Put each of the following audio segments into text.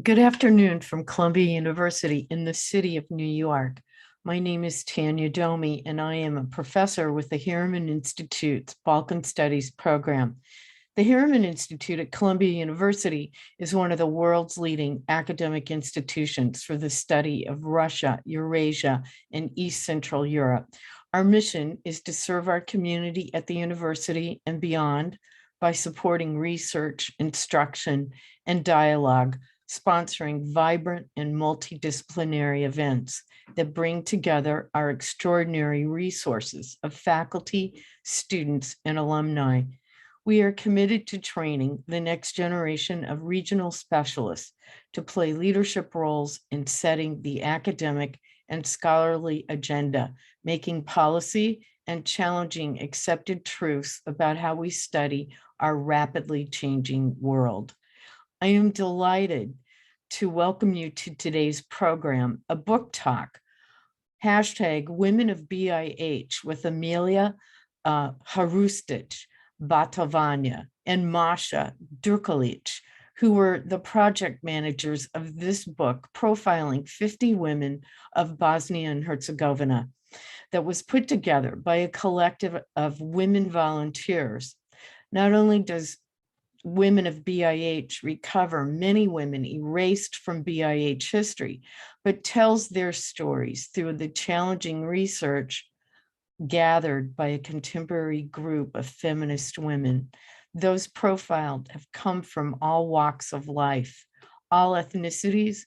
Good afternoon from Columbia University in the city of New York. My name is Tanya Domi, and I am a professor with the Harriman Institute's Balkan Studies program. The Harriman Institute at Columbia University is one of the world's leading academic institutions for the study of Russia, Eurasia, and East Central Europe. Our mission is to serve our community at the university and beyond by supporting research, instruction, and dialogue, sponsoring vibrant and multidisciplinary events that bring together our extraordinary resources of faculty, students, and alumni. We are committed to training the next generation of regional specialists to play leadership roles in setting the academic and scholarly agenda, making policy and challenging accepted truths about how we study our rapidly changing world. I am delighted to welcome you to today's program, a book talk, #Women of BIH with Amila, Hrustić, Batovanja, and Masha, Durkalić, who were the project managers of this book, profiling 50 women of Bosnia and Herzegovina, that was put together by a collective of women volunteers. Not only does Women of BIH recover many women erased from BIH history, but tells their stories through the challenging research gathered by a contemporary group of feminist women. Those profiled have come from all walks of life, all ethnicities,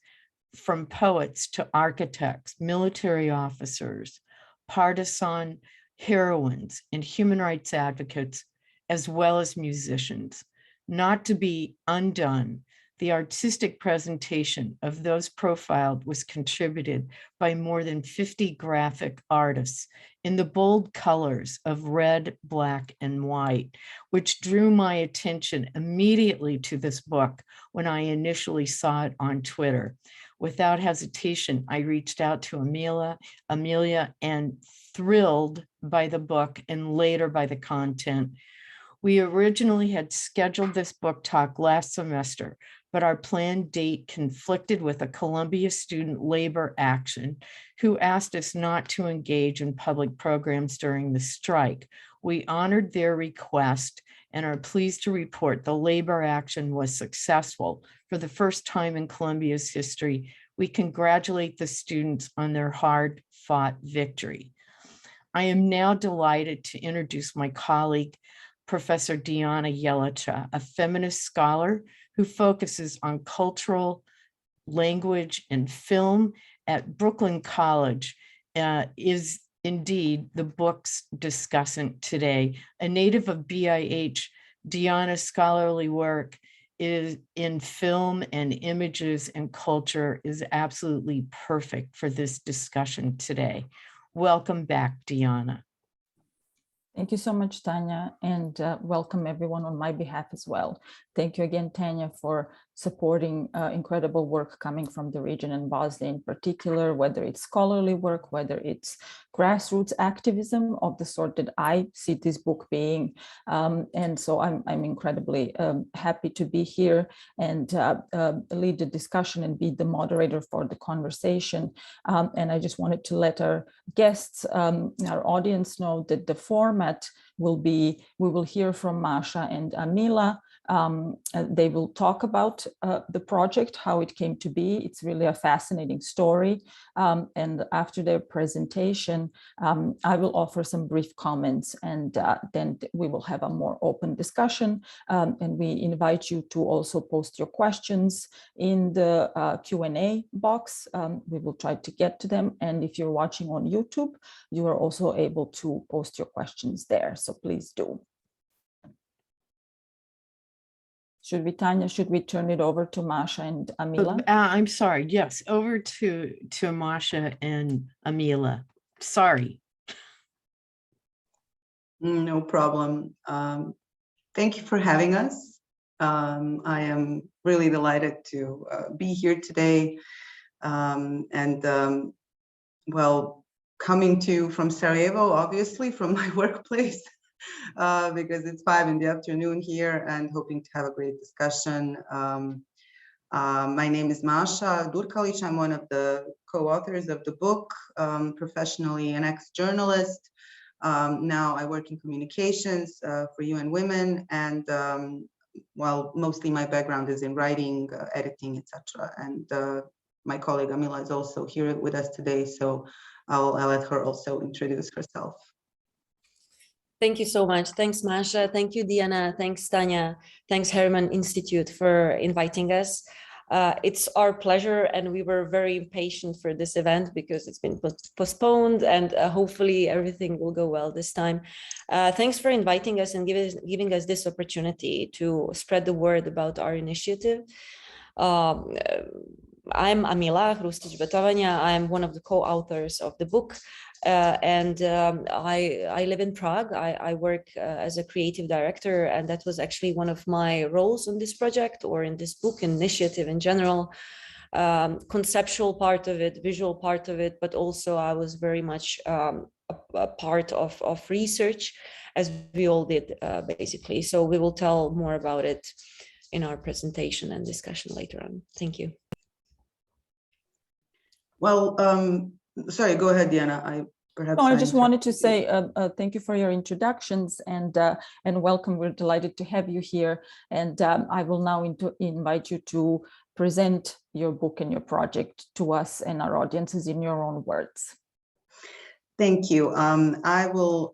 from poets to architects, military officers, partisan heroines, and human rights advocates, as well as musicians. Not to be undone, the artistic presentation of those profiled was contributed by more than 50 graphic artists in the bold colors of red, black, and white, which drew my attention immediately to this book when I initially saw it on Twitter. Without hesitation, I reached out to Amila, and thrilled by the book and later by the content. We originally had scheduled this book talk last semester, but our planned date conflicted with a Columbia student labor action who asked us not to engage in public programs during the strike. We honored their request and are pleased to report the labor action was successful. For the first time in Columbia's history, we congratulate the students on their hard-fought victory. I am now delighted to introduce my colleague, Professor Deanna Yelacha, a feminist scholar who focuses on cultural language and film at Brooklyn College, is indeed the book's discussant today. A native of BIH, Deanna's scholarly work is in film and images and culture is absolutely perfect for this discussion today. Welcome back, Deanna. Thank you so much, Tanya, and welcome everyone on my behalf as well. Thank you again, Tanya, for supporting incredible work coming from the region and Bosnia in particular, whether it's scholarly work, whether it's grassroots activism of the sort that I see this book being. And so I'm incredibly happy to be here and lead the discussion and be the moderator for the conversation. And I just wanted to let our guests, our audience know that the format will be, we will hear from Masha and Amila. They will talk about the project, how it came to be. It's really a fascinating story. And after their presentation, I will offer some brief comments, and then we will have a more open discussion. And we invite you to also post your questions in the Q&A box. We will try to get to them. And if you're watching on YouTube, you are also able to post your questions there. So please do. Should we, Tanya, should we turn it over to Masha and Amila? I'm sorry. Yes, over to Masha and Amila. Sorry. No problem. Thank you for having us. I am really delighted to be here today. Well, coming from Sarajevo, obviously from my workplace, because it's 5 in the afternoon here, and hoping to have a great discussion. My name is Masha Durkalić. I'm one of the co-authors of the book, professionally an ex-journalist. Now I work in communications for UN Women, and well, mostly my background is in writing, editing, etc. And my colleague Amila is also here with us today, so I'll let her also introduce herself. Thank you so much. Thanks, Masha. Thank you, Deanna. Thanks, Tanya. Thanks, Harriman Institute, for inviting us. It's our pleasure, and we were very impatient for this event because it's been postponed, and hopefully everything will go well this time. Thanks for inviting us and giving us this opportunity to spread the word about our initiative. I'm Amila, Hrustić, Batovanja. I'm one of the co-authors of the book. I live in Prague. I work as a creative director, and that was actually one of my roles in this project or in this book initiative in general. Conceptual part of it, visual part of it, but also I was very much a part of research, as we all did basically. So we will tell more about it in our presentation and discussion later on. Thank you. Well, sorry, go ahead, Deanna. I just wanted to say thank you for your introductions and welcome. We're delighted to have you here. And I will now invite you to present your book and your project to us and our audiences in your own words. Thank you. I will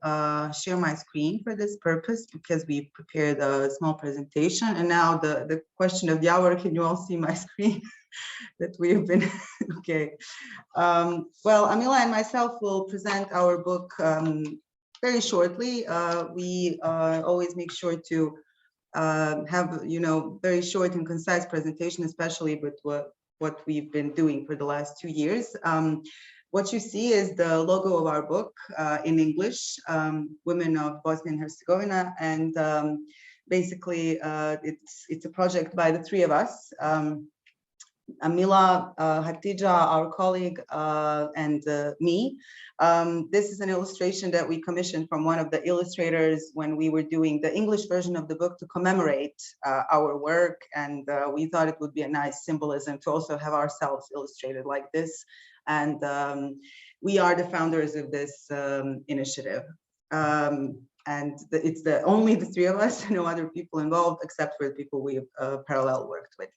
share my screen for this purpose because we prepared a small presentation. And now the question of the hour, can you all see my screen? That we've been, okay. Well, Amila and myself will present our book very shortly. We always make sure to have, very short and concise presentation, especially with what we've been doing for the last 2 years. What you see is the logo of our book in English, Women of Bosnia and Herzegovina, and basically it's a project by the three of us. Amila, Hrustić, our colleague, and me. This is an illustration that we commissioned from one of the illustrators when we were doing the English version of the book to commemorate our work, and we thought it would be a nice symbolism to also have ourselves illustrated like this. And we are the founders of this initiative. And it's only the three of us, no other people involved, except for the people we've parallel worked with.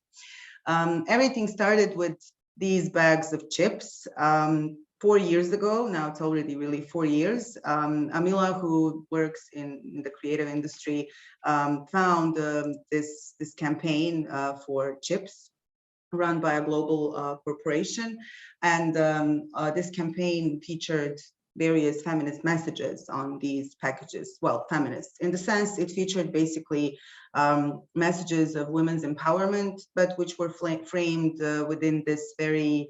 Everything started with these bags of chips 4 years ago. Now it's already really 4 years. Amila, who works in the creative industry, found this campaign for chips run by a global corporation. And this campaign featured various feminist messages on these packages. Well, feminist in the sense it featured basically messages of women's empowerment, but which were framed within this very,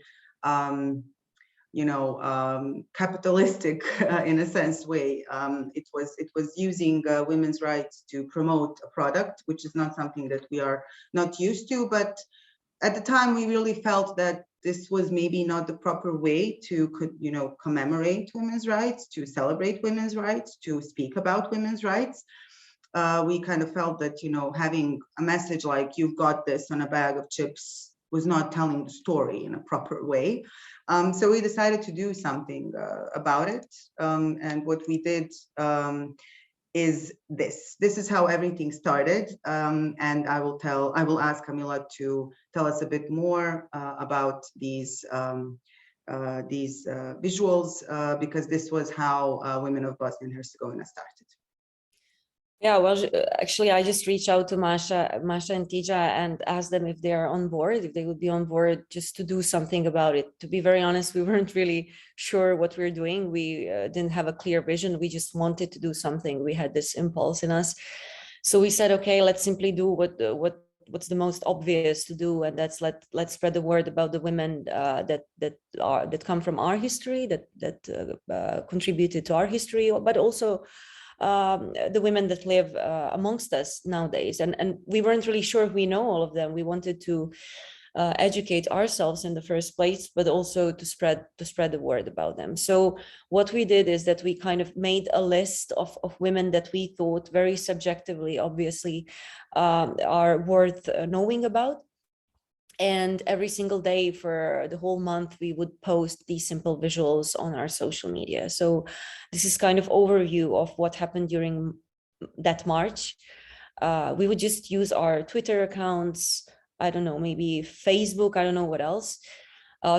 capitalistic, in a sense, way. It was using women's rights to promote a product, which is not something that we are not used to. But at the time, we really felt that this was maybe not the proper way to, commemorate women's rights, to celebrate women's rights, to speak about women's rights. We kind of felt that, having a message like "you've got this" on a bag of chips was not telling the story in a proper way. So we decided to do something about it. And what we did is this. This is how everything started. And I will ask Amila to tell us a bit more about these visuals, because this was how Women of Bosnia and Herzegovina started. Yeah, well, actually, I just reached out to Masha and Tija and asked them if they are on board, if they would be on board just to do something about it. To be very honest, we weren't really sure what we were doing. We didn't have a clear vision. We just wanted to do something. We had this impulse in us. So we said, okay, let's simply do what's the most obvious to do, and that's let's spread the word about the women that come from our history, that contributed to our history, but also the women that live amongst us nowadays. And we weren't really sure if we know all of them. We wanted to educate ourselves in the first place, but also to spread the word about them. So what we did is that we kind of made a list of women that we thought very subjectively, obviously, are worth knowing about. And every single day for the whole month, we would post these simple visuals on our social media. So this is kind of overview of what happened during that March. We would just use our Twitter accounts, I don't know, maybe Facebook, I don't know what else.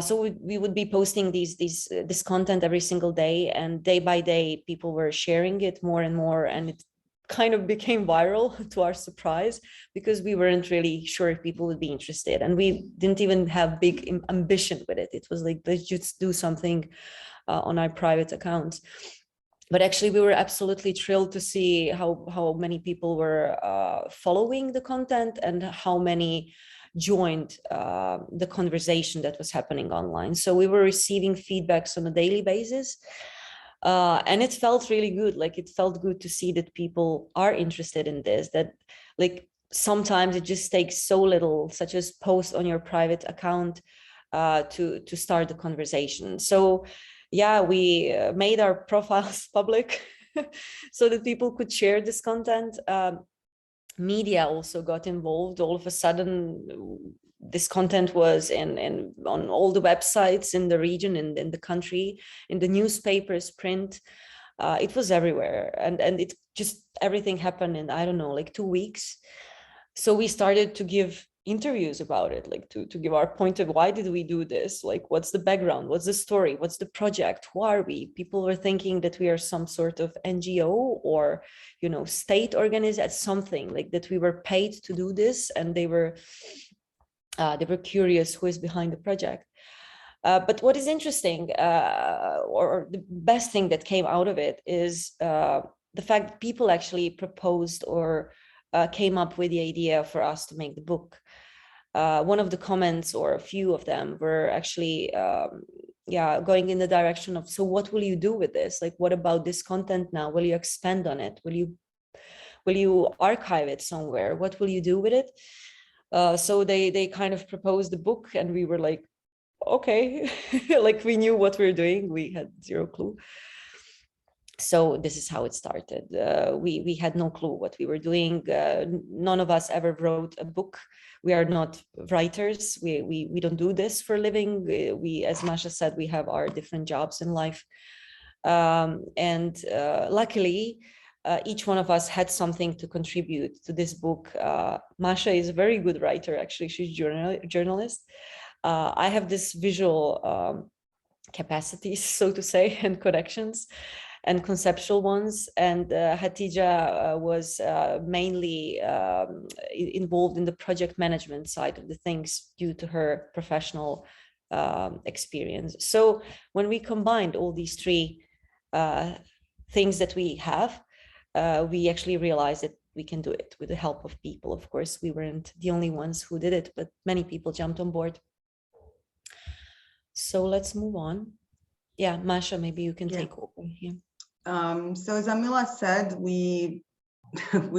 So we would be posting this content every single day, and day by day, people were sharing it more and more, and it kind of became viral to our surprise, because we weren't really sure if people would be interested, and we didn't even have big ambition with it. It was like, let's just do something on our private accounts. But actually, we were absolutely thrilled to see how many people were following the content and how many joined the conversation that was happening online. So we were receiving feedbacks on a daily basis. And it felt really good. Like, it felt good to see that people are interested in this, that like sometimes it just takes so little, such as post on your private account to start the conversation. So yeah, we made our profiles public so that people could share this content. Media also got involved. All of a sudden, this content was on all the websites in the region, in the country, in the newspapers, print. It was everywhere, and it just, everything happened in, I don't know, like 2 weeks. So we started to give interviews about it, like to give our point of why did we do this, like what's the background, what's the story, what's the project, who are we? People were thinking that we are some sort of NGO or, you know, state organization, something like that. We were paid to do this, and they were curious who is behind the project. But what is interesting, or the best thing that came out of it, is the fact that people actually proposed or came up with the idea for us to make the book. One of the comments, or a few of them, were actually going in the direction of, so what will you do with this? Like, what about this content now? Will you expand on it? Will you archive it somewhere? What will you do with it? So they kind of proposed the book, and we were like, okay, like we knew what we were doing. We had zero clue. So this is how it started. We had no clue what we were doing. None of us ever wrote a book. We are not writers. We don't do this for a living. We, as Masha said, we have our different jobs in life. Luckily, each one of us had something to contribute to this book. Masha is a very good writer, actually. She's a journalist. I have this visual capacities, so to say, and connections, and conceptual ones. And Hatija was mainly involved in the project management side of the things due to her professional experience. So when we combined all these three things that we have, we actually realized that we can do it with the help of people. Of course, we weren't the only ones who did it, but many people jumped on board. So let's move on. Yeah, Masha, maybe you can take over here. So as Amila said, we're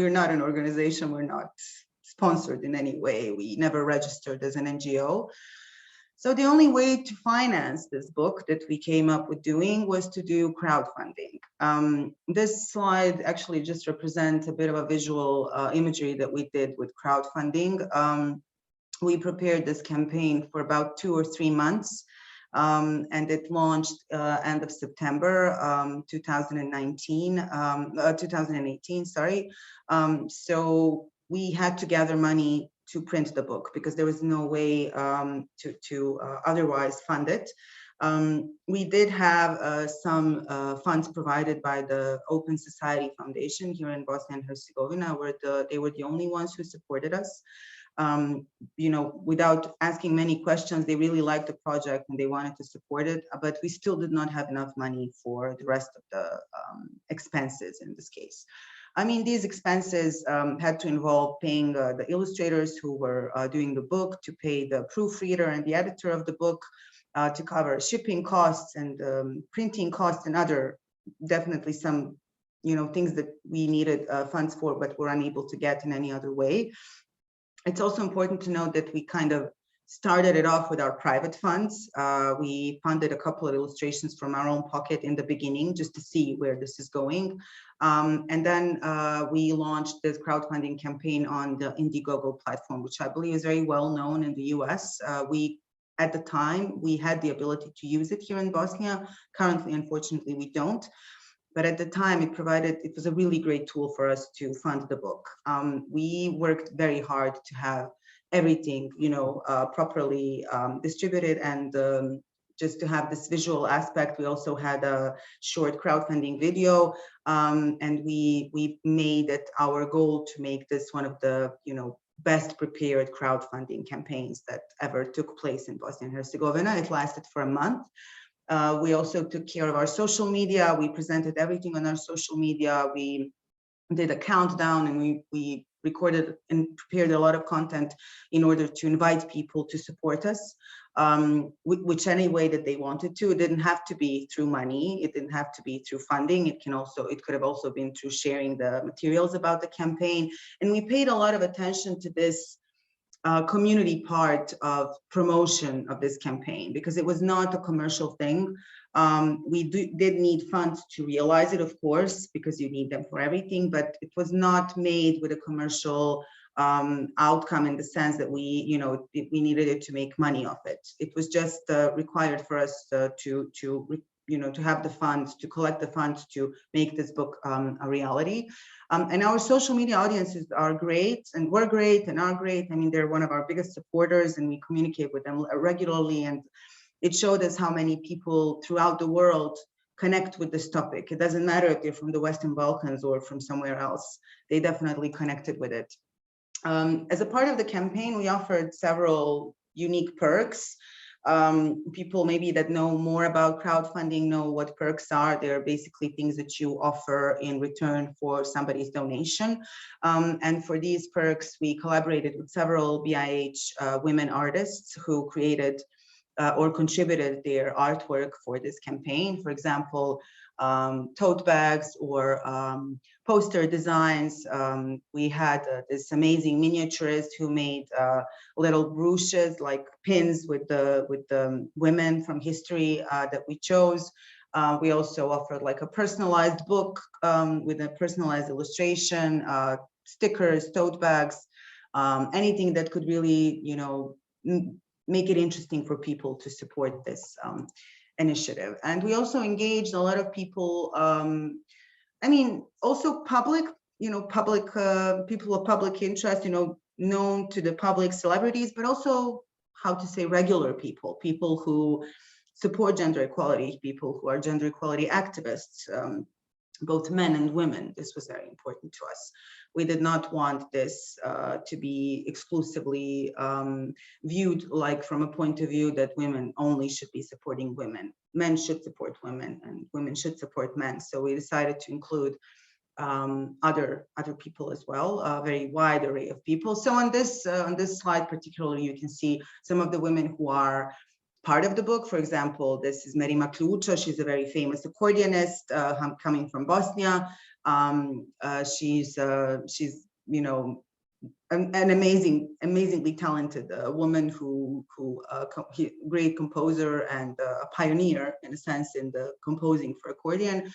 not an organization. We're not sponsored in any way. We never registered as an NGO. So the only way to finance this book that we came up with doing was to do crowdfunding. This slide actually just represents a bit of a visual imagery that we did with crowdfunding. We prepared this campaign for about 2 or 3 months. And it launched end of September 2018, sorry. So we had to gather money to print the book because there was no way to otherwise fund it. We did have some funds provided by the Open Society Foundation here in Bosnia and Herzegovina, where they were the only ones who supported us. You know, without asking many questions, they really liked the project and they wanted to support it, but we still did not have enough money for the rest of the expenses in this case. I mean, these expenses had to involve paying the illustrators who were doing the book, to pay the proofreader and the editor of the book, to cover shipping costs and printing costs and other, definitely some, you know, things that we needed funds for, but were unable to get in any other way. It's also important to note that we kind of started it off with our private funds. We funded a couple of illustrations from our own pocket in the beginning, just to see where this is going. And then we launched this crowdfunding campaign on the Indiegogo platform, which I believe is very well known in the US. At the time, we had the ability to use it here in Bosnia. Currently, unfortunately, we don't. But at the time, it was a really great tool for us to fund the book. We worked very hard to have everything, properly distributed, and just to have this visual aspect. We also had a short crowdfunding video, and we made it our goal to make this one of the, best prepared crowdfunding campaigns that ever took place in Bosnia and Herzegovina. It lasted for a month. We also took care of our social media. We presented everything on our social media. We did a countdown, and we recorded and prepared a lot of content in order to invite people to support us, which any way that they wanted to. It didn't have to be through money. It didn't have to be through funding. It could have also been through sharing the materials about the campaign. And we paid a lot of attention to this community part of promotion of this campaign, because it was not a commercial thing. We did need funds to realize it, of course, because you need them for everything, but it was not made with a commercial outcome in the sense that we needed it to make money off it. It was just required for us to have the funds, to collect the funds to make this book a reality. And our social media audiences are great, and were great, and are great. I mean, they're one of our biggest supporters, and we communicate with them regularly. And it showed us how many people throughout the world connect with this topic. It doesn't matter if they're from the Western Balkans or from somewhere else. They definitely connected with it. As a part of the campaign, we offered several unique perks. People maybe that know more about crowdfunding know what perks are. They're basically things that you offer in return for somebody's donation. And for these perks, we collaborated with several BIH women artists who created or contributed their artwork for this campaign. For example, tote bags or poster designs. We had this amazing miniaturist who made little brooches, like pins with the women from history that we chose. We also offered like a personalized book with a personalized illustration, stickers, tote bags, anything that could really, make it interesting for people to support this initiative. And we also engaged a lot of people, also public, people of public interest, known to the public, celebrities, but also, how to say, regular people, people who support gender equality, people who are gender equality activists, both men and women. This was very important to us. We did not want this to be exclusively viewed like from a point of view that women only should be supporting women. Men should support women, and women should support men. So we decided to include other people as well, a very wide array of people. So on this slide particularly, you can see some of the women who are part of the book. For example, this is Macludo. She's a very famous accordionist coming from Bosnia. She's an amazingly talented woman who great composer and a pioneer in a sense in the composing for accordion.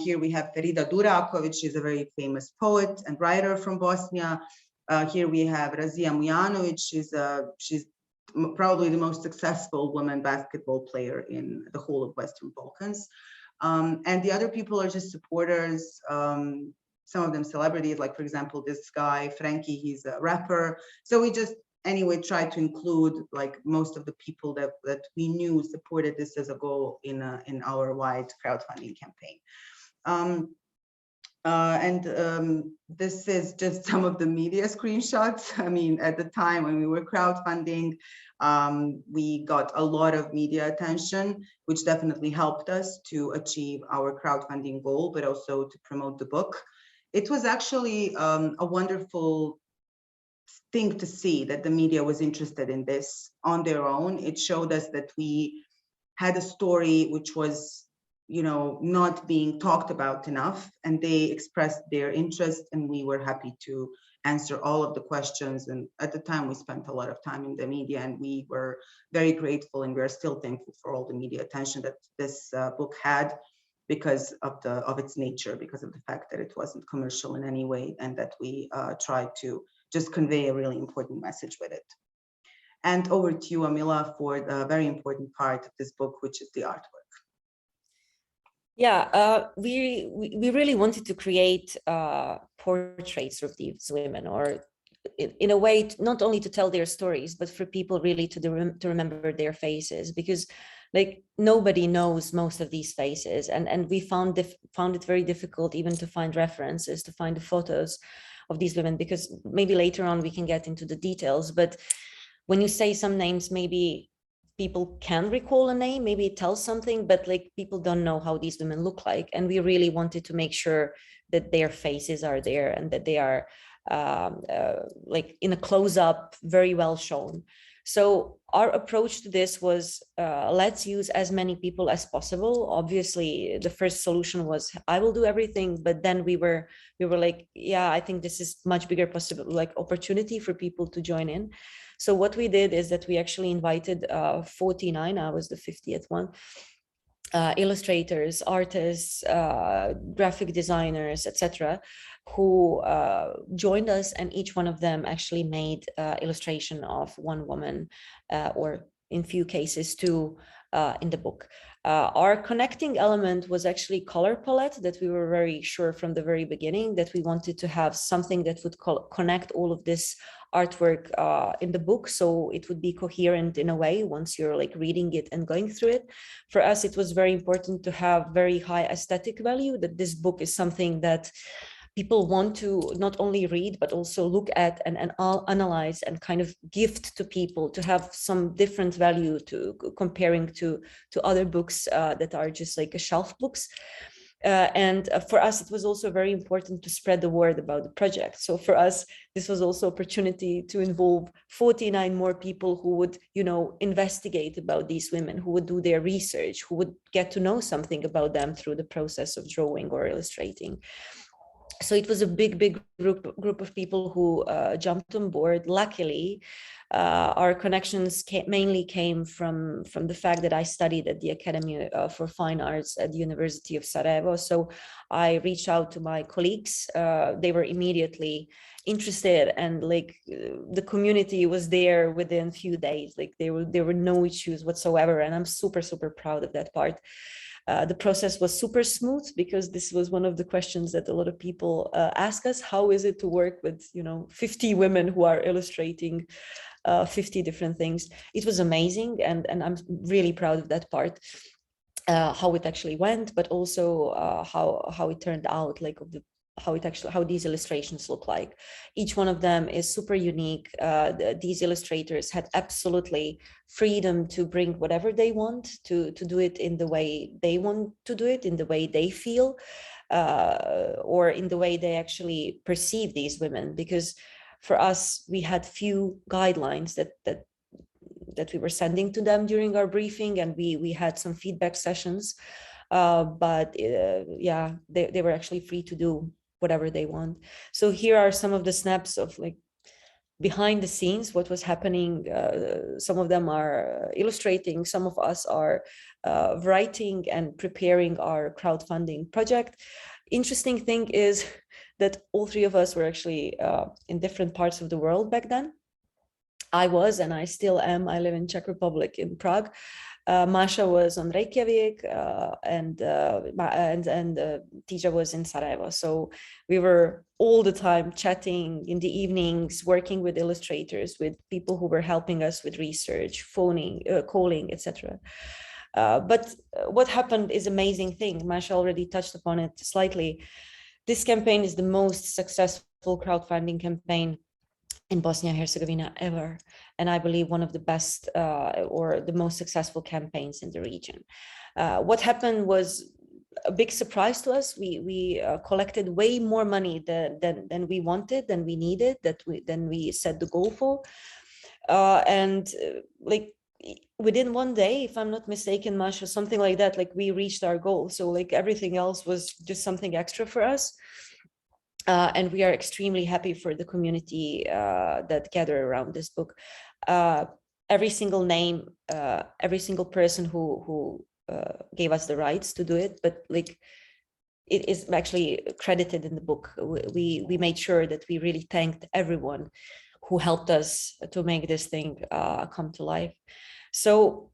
Here we have Ferida Duraković. She's a very famous poet and writer from Bosnia. Here we have Razija Mujanović. She's probably the most successful woman basketball player in the whole of Western Balkans. And the other people are just supporters, some of them celebrities, like for example, this guy, Frankie, he's a rapper. So we just, anyway, tried to include like most of the people that we knew supported this as a goal in our wide crowdfunding campaign. This is just some of the media screenshots. I mean, at the time when we were crowdfunding, we got a lot of media attention, which definitely helped us to achieve our crowdfunding goal, but also to promote the book. It was actually a wonderful thing to see that the media was interested in this on their own. It showed us that we had a story which was, not being talked about enough, and they expressed their interest, and we were happy to answer all of the questions. And at the time, we spent a lot of time in the media, and we were very grateful, and we're still thankful for all the media attention that this book had, because of its nature, because of the fact that it wasn't commercial in any way, and that we tried to just convey a really important message with it. And over to you, Amila, for the very important part of this book, which is the artwork. Yeah, we really wanted to create portraits of these women, or in a way, not only to tell their stories, but for people really to remember their faces, because like nobody knows most of these faces, and we found it very difficult even to find references, to find the photos of these women, because maybe later on we can get into the details, but when you say some names, maybe people can recall a name, maybe it tells something, but like people don't know how these women look like. And we really wanted to make sure that their faces are there and that they are like in a close-up, very well shown. So our approach to this was, let's use as many people as possible. Obviously, the first solution was I will do everything, but then we were like, yeah, I think this is much bigger possible, like opportunity for people to join in. So what we did is that we actually invited 49, I was the 50th one, illustrators, artists, graphic designers, etc., who joined us, and each one of them actually made illustration of one woman, or in few cases two, in the book. Our connecting element was actually color palette, that we were very sure from the very beginning that we wanted to have something that would connect all of this artwork in the book, so it would be coherent in a way once you're like reading it and going through it. For us, it was very important to have very high aesthetic value, that this book is something that people want to not only read, but also look at and analyze and kind of gift to people, to have some different value to comparing to other books that are just like a shelf books. And for us, it was also very important to spread the word about the project. So for us, this was also opportunity to involve 49 more people who would, you know, investigate about these women, who would do their research, who would get to know something about them through the process of drawing or illustrating. So it was a big group of people who jumped on board. Luckily, our connections mainly came from the fact that I studied at the Academy for Fine Arts at the University of Sarajevo. So I reached out to my colleagues. They were immediately interested, and like the community was there within a few days. Like there were no issues whatsoever, and I'm super proud of that part. The process was super smooth, because this was one of the questions that a lot of people ask us. How is it to work with, you know, 50 women who are illustrating 50 different things? It was amazing, and I'm really proud of that part, how it actually went, but also how it turned out, like how these illustrations look like. Each one of them is super unique. These illustrators had absolutely freedom to bring whatever they want, to do it in the way they want to do it, in the way they feel, or in the way they actually perceive these women. Because for us, we had few guidelines that we were sending to them during our briefing, and we had some feedback sessions, but yeah, they were actually free to do whatever they want. So here are some of the snaps of like behind the scenes, what was happening. Some of them are illustrating, some of us are writing and preparing our crowdfunding project. Interesting thing is that all three of us were actually in different parts of the world back then. I was, and I still am, I live in Czech Republic in Prague. Masha was on Reykjavik, and Tija was in Sarajevo. So we were all the time chatting in the evenings, working with illustrators, with people who were helping us with research, phoning, calling, etc. But what happened is amazing thing. Masha already touched upon it slightly. This campaign is the most successful crowdfunding campaign in Bosnia and Herzegovina ever, and I believe one of the best or the most successful campaigns in the region. What happened was a big surprise to us. We collected way more money than we wanted, than we needed, than we set the goal for, and like within one day, if I'm not mistaken, Masha, something like that, like we reached our goal. So like everything else was just something extra for us. And we are extremely happy for the community that gather around this book. Every single name, every single person who gave us the rights to do it, but like it is actually credited in the book. We made sure that we really thanked everyone who helped us to make this thing come to life. So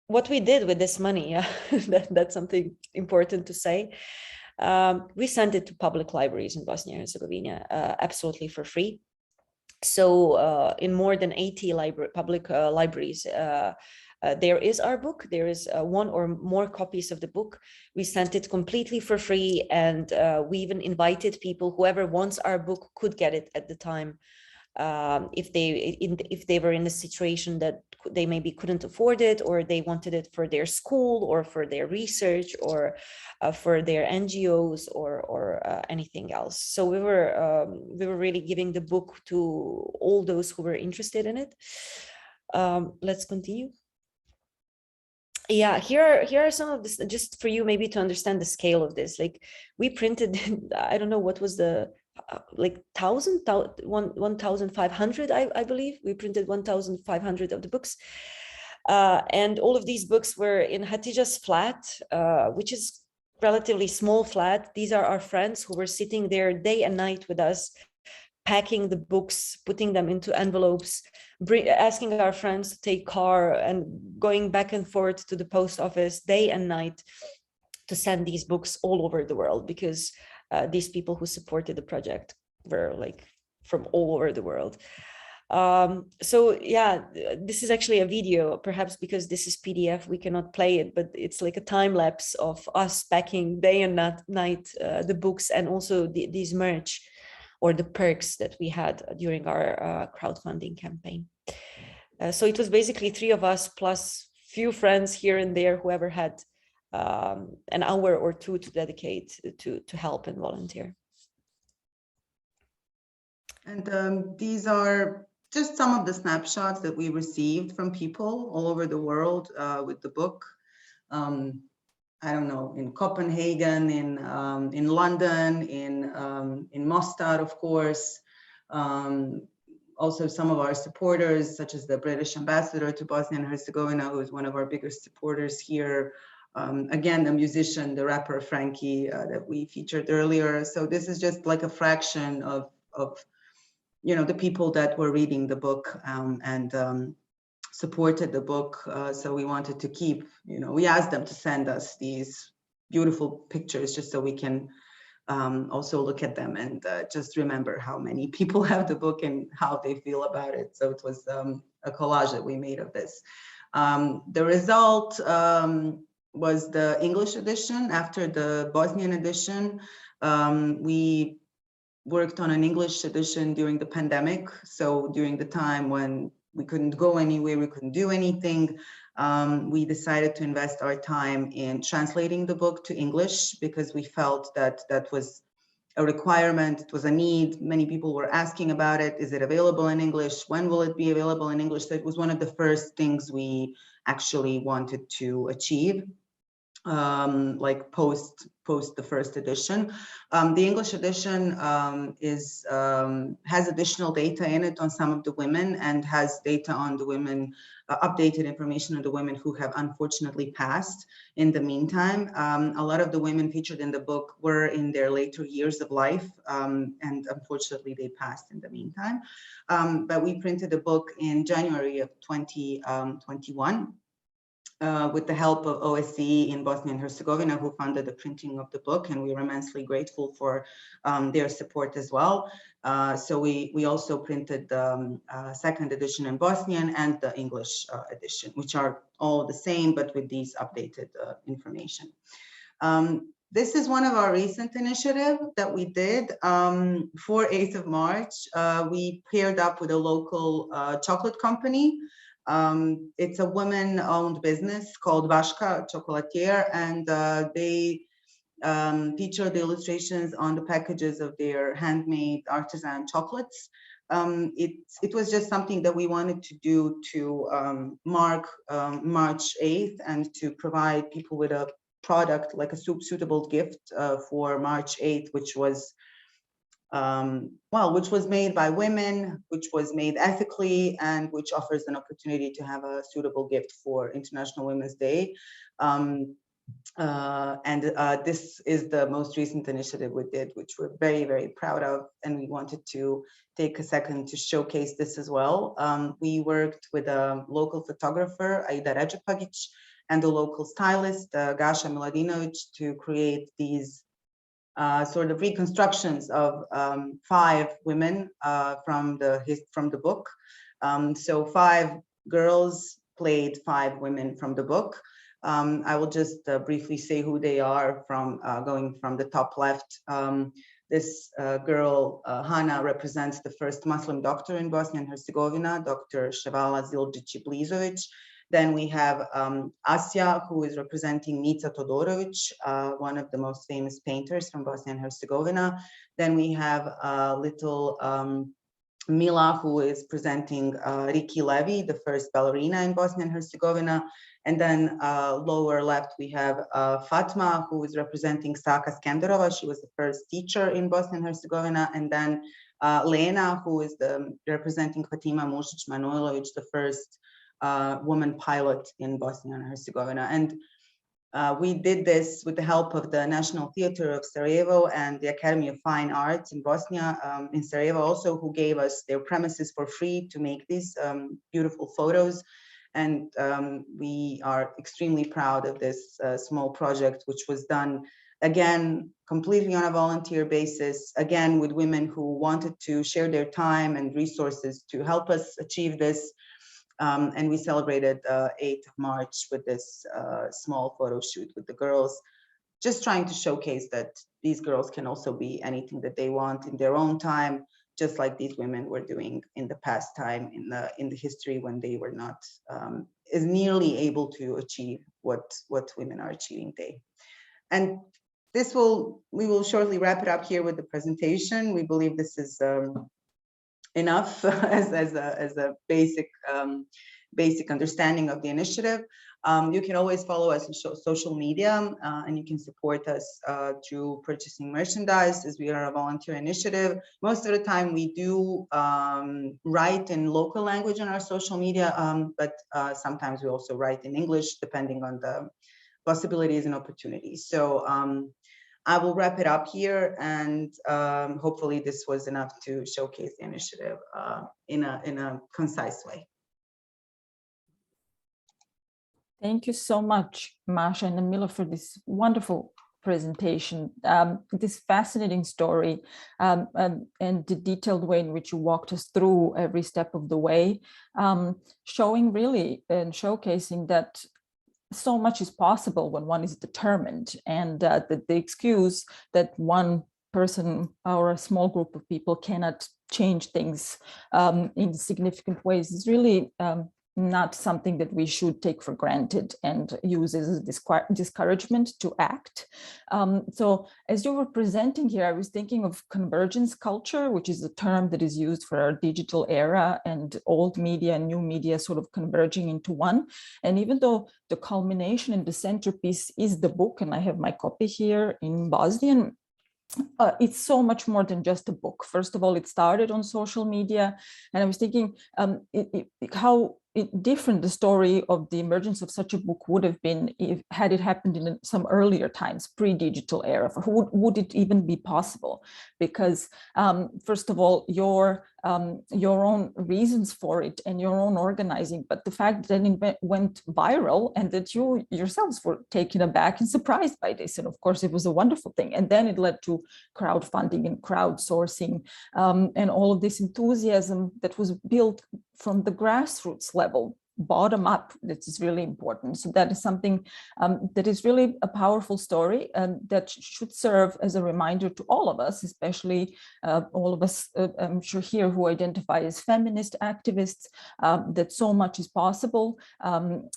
what we did with this money, that's something important to say. We sent it to public libraries in Bosnia and Herzegovina absolutely for free. So in more than 80 public libraries, there is our book. There is one or more copies of the book. We sent it completely for free, and we even invited people, whoever wants our book could get it at the time. If they were in a situation that they maybe couldn't afford it, or they wanted it for their school or for their research or for their NGOs or anything else. So we were really giving the book to all those who were interested in it. Let's continue. Yeah, here are some of this, just for you maybe to understand the scale of this. Like we printed, I don't know what was the like 1,500, I believe. We printed 1,500 of the books. And all of these books were in Hatija's flat, which is relatively small flat. These are our friends who were sitting there day and night with us, packing the books, putting them into envelopes, asking our friends to take car and going back and forth to the post office day and night to send these books all over the world, because these people who supported the project were like from all over the world. So yeah, this is actually a video, perhaps because this is PDF, we cannot play it, but it's like a time lapse of us packing day and night the books, and also these merch or the perks that we had during our crowdfunding campaign. So it was basically 3 of us plus few friends here and there, whoever had an hour or 2 to dedicate to help and volunteer. And these are just some of the snapshots that we received from people all over the world with the book. I don't know, in Copenhagen, in London, in Mostar, of course. Also some of our supporters, such as the British ambassador to Bosnia and Herzegovina, who is one of our biggest supporters here. Again, the musician, the rapper Frankie that we featured earlier. So this is just like a fraction of you know, the people that were reading the book and supported the book. So we wanted to keep, you know, we asked them to send us these beautiful pictures just so we can also look at them and just remember how many people have the book and how they feel about it. So it was a collage that we made of this. The result was the English edition. After the Bosnian edition, we worked on an English edition during the pandemic. So during the time when we couldn't go anywhere, we couldn't do anything, we decided to invest our time in translating the book to English, because we felt that that was a requirement, it was a need. Many people were asking about it. Is it available in English? When will it be available in English? So it was one of the first things we actually wanted to achieve, like post the first edition. The English edition has additional data in it on some of the women, and has data on the women, updated information on the women who have unfortunately passed in the meantime. A lot of the women featured in the book were in their later years of life, and unfortunately they passed in the meantime. But we printed the book in January of 2021. With the help of OSCE in Bosnia and Herzegovina, who funded the printing of the book, and we were immensely grateful for their support as well. So we also printed the second edition in Bosnian and the English edition, which are all the same, but with these updated information. This is one of our recent initiatives that we did. For 8th of March, we paired up with a local chocolate company. It's a women-owned business called Vaška Chocolatier, and they feature the illustrations on the packages of their handmade artisan chocolates. It was just something that we wanted to do to mark March 8th and to provide people with a product, like a suitable gift for March 8th, which was which was made by women, which was made ethically, and which offers an opportunity to have a suitable gift for International Women's Day. This is the most recent initiative we did, which we're very, very proud of, and we wanted to take a second to showcase this as well. We worked with a local photographer, Aida Ređepagić, and a local stylist, Gasha Miladinović, to create these sort of reconstructions of 5 women from the book. So 5 girls played 5 women from the book. I will just briefly say who they are from going from the top left. This girl, Hana, represents the first Muslim doctor in Bosnia and Herzegovina, Dr. Ševala Zildjić-Blizović. Then we have Asja, who is representing Nica Todorović, one of the most famous painters from Bosnia and Herzegovina. Then we have little Mila, who is presenting Riki Levi, the first ballerina in Bosnia and Herzegovina. And then lower left, we have Fatma, who is representing Saka Skenderova. She was the first teacher in Bosnia and Herzegovina. And then Lena, who is representing Fatima Mušić Manojlović, the first woman pilot in Bosnia and Herzegovina. And we did this with the help of the National Theatre of Sarajevo and the Academy of Fine Arts in Bosnia, in Sarajevo also, who gave us their premises for free to make these beautiful photos. And we are extremely proud of this small project, which was done, again, completely on a volunteer basis, again, with women who wanted to share their time and resources to help us achieve this. And we celebrated 8th of March with this small photo shoot with the girls, just trying to showcase that these girls can also be anything that they want in their own time, just like these women were doing in the past time in the history when they were not as nearly able to achieve what women are achieving today. And we will shortly wrap it up here with the presentation. We believe this is enough as a basic understanding of the initiative. You can always follow us on social media, and you can support us through purchasing merchandise, as we are a volunteer initiative. Most of the time we do write in local language on our social media, but sometimes we also write in English, depending on the possibilities and opportunities. So I will wrap it up here, and hopefully this was enough to showcase the initiative in a concise way. Thank you so much, Masha and Amila, for this wonderful presentation, this fascinating story, and the detailed way in which you walked us through every step of the way, showing really and showcasing that so much is possible when one is determined, and that the excuse that one person or a small group of people cannot change things in significant ways is really not something that we should take for granted and use as a discouragement to act. So as you were presenting here, I was thinking of convergence culture, which is a term that is used for our digital era and old media and new media sort of converging into one. And even though the culmination and the centerpiece is the book, and I have my copy here in Bosnian, it's so much more than just a book. First of all, it started on social media, and I was thinking how different the story of the emergence of such a book would have been had it happened in some earlier times, pre-digital era. Would it even be possible? Because first of all, your own reasons for it and your own organizing, but the fact that it went viral and that you yourselves were taken aback and surprised by this, and of course it was a wonderful thing. And then it led to crowdfunding and crowdsourcing, and all of this enthusiasm that was built from the grassroots level, bottom up. That is really important. So that is something that is really a powerful story, and that should serve as a reminder to all of us, especially all of us, I'm sure here, who identify as feminist activists, that so much is possible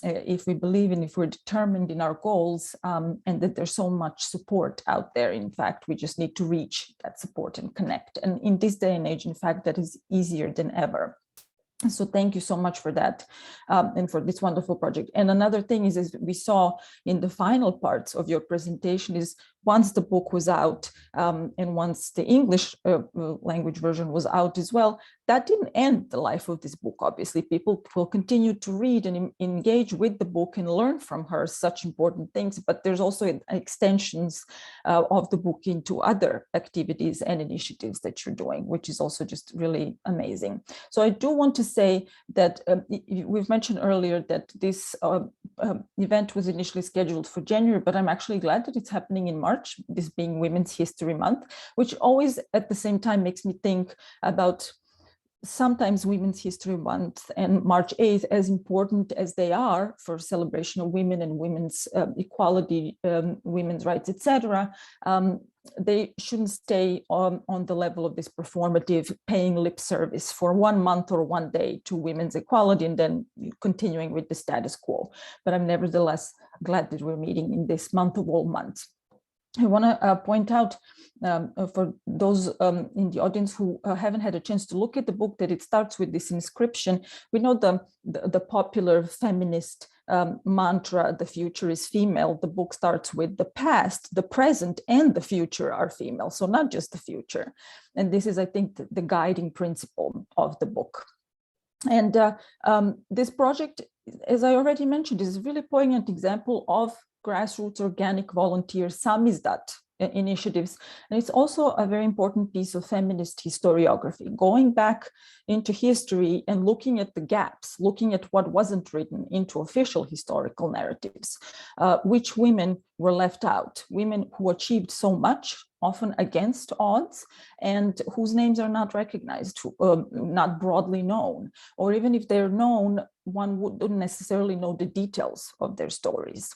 if we believe and if we're determined in our goals, and that there's so much support out there. In fact, we just need to reach that support and connect. And in this day and age, in fact, that is easier than ever. So thank you so much for that and for this wonderful project. And another thing is, as we saw in the final parts of your presentation, is once the book was out and once the English language version was out as well, that didn't end the life of this book. Obviously, people will continue to read and engage with the book and learn from her such important things, but there's also extensions of the book into other activities and initiatives that you're doing, which is also just really amazing. So I do want to say that we've mentioned earlier that this event was initially scheduled for January, but I'm actually glad that it's happening in March, this being Women's History Month, which always at the same time makes me think about sometimes Women's History Month and March 8th, as important as they are for celebration of women and women's equality, women's rights, etc., they shouldn't stay on the level of this performative paying lip service for 1 month or 1 day to women's equality and then continuing with the status quo. But I'm nevertheless glad that we're meeting in this month of all months. I want to point out for those in the audience who haven't had a chance to look at the book, that it starts with this inscription. We know the popular feminist mantra, the future is female. The book starts with the past, the present, and the future are female. So not just the future. And this is, I think, the guiding principle of the book. And this project, as I already mentioned, is a really poignant example of grassroots organic volunteer samizdat initiatives. And it's also a very important piece of feminist historiography, going back into history and looking at the gaps, looking at what wasn't written into official historical narratives, which women were left out, women who achieved so much, often against odds, and whose names are not recognized, not broadly known, or even if they're known, one wouldn't necessarily know the details of their stories.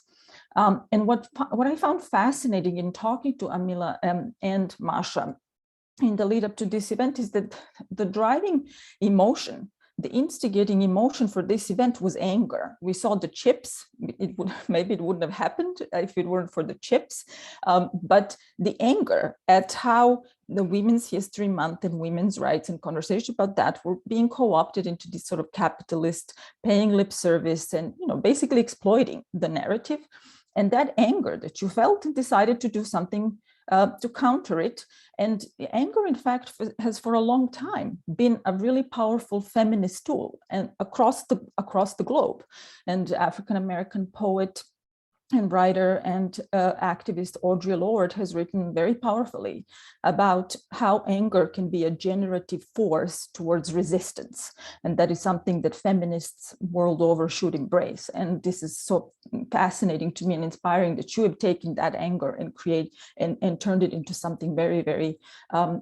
And what I found fascinating in talking to Amila and Masha in the lead up to this event is that the driving emotion, the instigating emotion for this event was anger. We saw the chips. Maybe it wouldn't have happened if it weren't for the chips, but the anger at how the Women's History Month and women's rights and conversation about that were being co-opted into this sort of capitalist paying lip service and, basically exploiting the narrative. And that anger that you felt and decided to do something to counter it. And anger, in fact, has for a long time been a really powerful feminist tool and across the globe. And African-American poet and writer and activist Audre Lorde has written very powerfully about how anger can be a generative force towards resistance. And that is something that feminists world over should embrace. And this is so fascinating to me and inspiring that you have taken that anger and and turned it into something very, very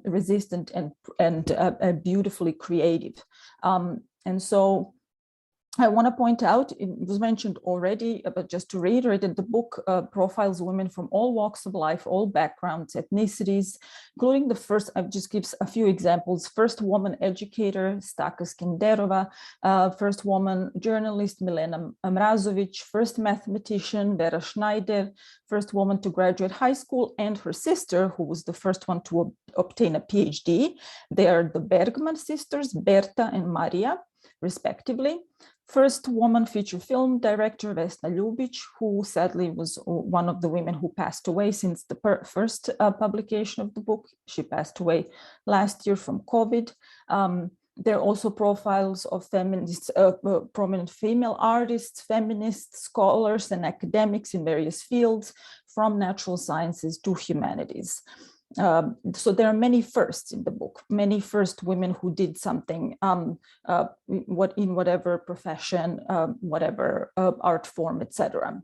resistant and beautifully creative. And so I want to point out, it was mentioned already, but just to reiterate, that the book profiles women from all walks of life, all backgrounds, ethnicities, including the first, I've just gives a few examples, first woman educator, Staka Skenderova, first woman journalist, Milena Mrazovic, first mathematician, Vera Schneider, first woman to graduate high school, and her sister, who was the first one to obtain a PhD. They are the Bergman sisters, Berta and Maria, respectively. First woman feature film director, Vesna Ljubic, who sadly was one of the women who passed away since the first publication of the book. She passed away last year from COVID. There are also profiles of feminists, prominent female artists, feminists, scholars, and academics in various fields, from natural sciences to humanities. So there are many firsts in the book, many first women who did something in whatever profession, whatever art form, etc.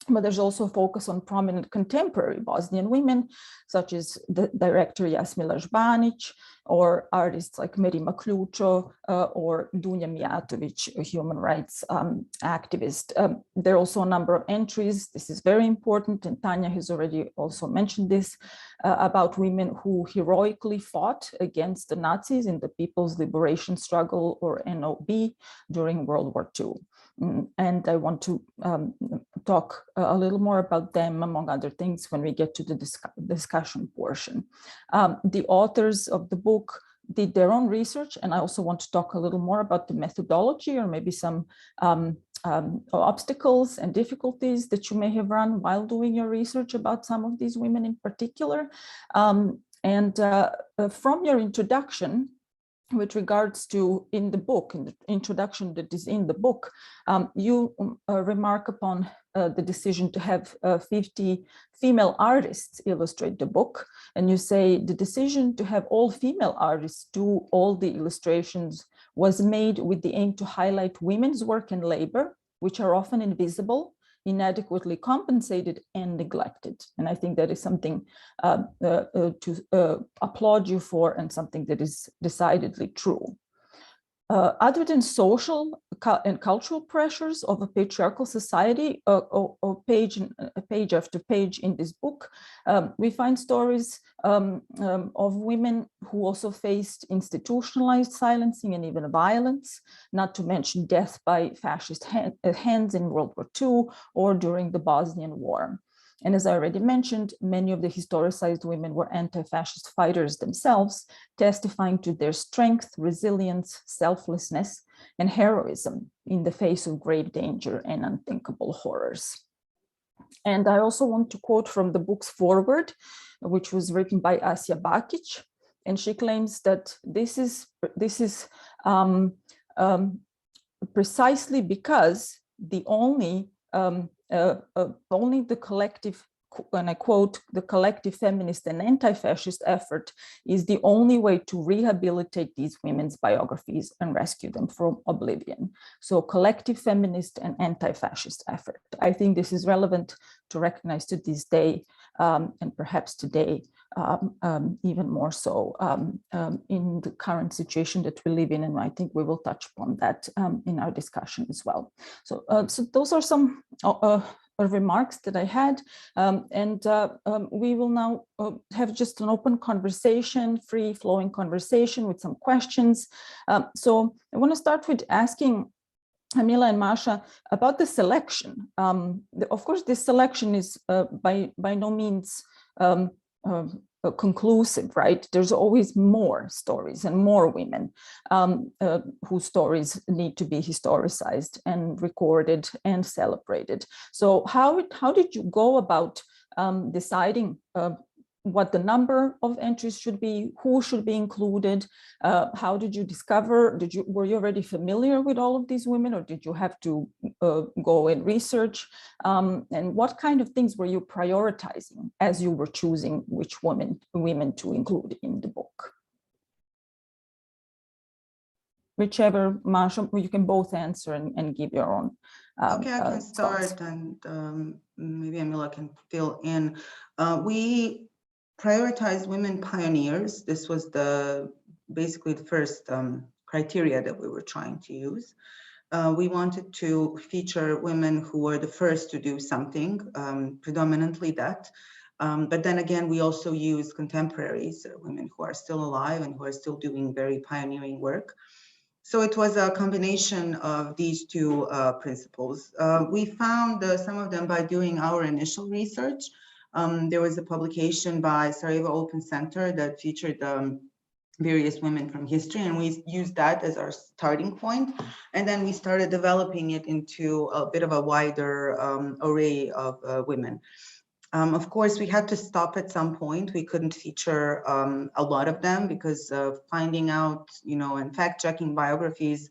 But there's also a focus on prominent contemporary Bosnian women, such as the director Jasmila Žbanić, or artists like Meri Macludo or Dunja Mijatović, a human rights activist. There are also a number of entries. This is very important, and Tanya has already also mentioned this, about women who heroically fought against the Nazis in the People's Liberation Struggle, or NOB, during World War II. And I want to talk a little more about them, among other things, when we get to the discussion portion. The authors of the book did their own research, and I also want to talk a little more about the methodology or maybe some obstacles and difficulties that you may have run while doing your research about some of these women in particular. From your introduction, with regards to in the book, in the introduction that is in the book, you remark upon the decision to have 50 female artists illustrate the book. And you say the decision to have all female artists do all the illustrations was made with the aim to highlight women's work and labor, which are often invisible, inadequately compensated and neglected. And I think that is something to applaud you for, and something that is decidedly true. Other than social and cultural pressures of a patriarchal society, page after page in this book, we find stories of women who also faced institutionalized silencing and even violence, not to mention death by fascist hands in World War II or during the Bosnian War. And as I already mentioned, many of the historicized women were anti-fascist fighters themselves, testifying to their strength, resilience, selflessness, and heroism in the face of grave danger and unthinkable horrors. And I also want to quote from the book's foreword, which was written by Asja Bakić, and she claims that this is precisely because the only the collective, and I quote, the collective feminist and anti-fascist effort is the only way to rehabilitate these women's biographies and rescue them from oblivion. So collective feminist and anti-fascist effort. I think this is relevant to recognize to this day, and perhaps today, even more so in the current situation that we live in, and I think we will touch upon that in our discussion as well. So, so those are some remarks that I had, and we will now have just an open conversation, free-flowing conversation with some questions. So I want to start with asking Amila and Masha about the selection. Of course, this selection is by no means conclusive, right? There's always more stories and more women whose stories need to be historicized and recorded and celebrated. So how did you go about deciding what the number of entries should be, who should be included? How did you discover, were you already familiar with all of these women, or did you have to go and research? And what kind of things were you prioritizing as you were choosing which women to include in the book? Whichever, Masha, you can both answer and give your own. Okay, I can start, thoughts. and maybe Amila can fill in. We prioritized women pioneers. This was basically the first criteria that we were trying to use. We wanted to feature women who were the first to do something, predominantly that. But then again, we also use contemporaries, women who are still alive and who are still doing very pioneering work. So it was a combination of these two principles. We found some of them by doing our initial research. There was a publication by Sarajevo Open Center that featured various women from history, and we used that as our starting point. And then we started developing it into a bit of a wider array of women. Of course, we had to stop at some point. We couldn't feature a lot of them because finding out, and fact-checking biographies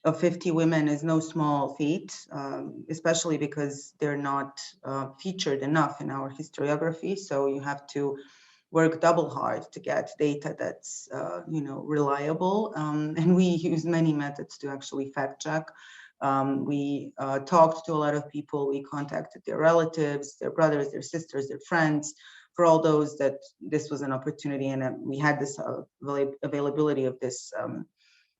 of 50 women is no small feat, especially because they're not featured enough in our historiography. So you have to work double hard to get data that's, reliable. And we use many methods to actually fact check. We talked to a lot of people. We contacted their relatives, their brothers, their sisters, their friends, for all those that this was an opportunity, and we had this availability of this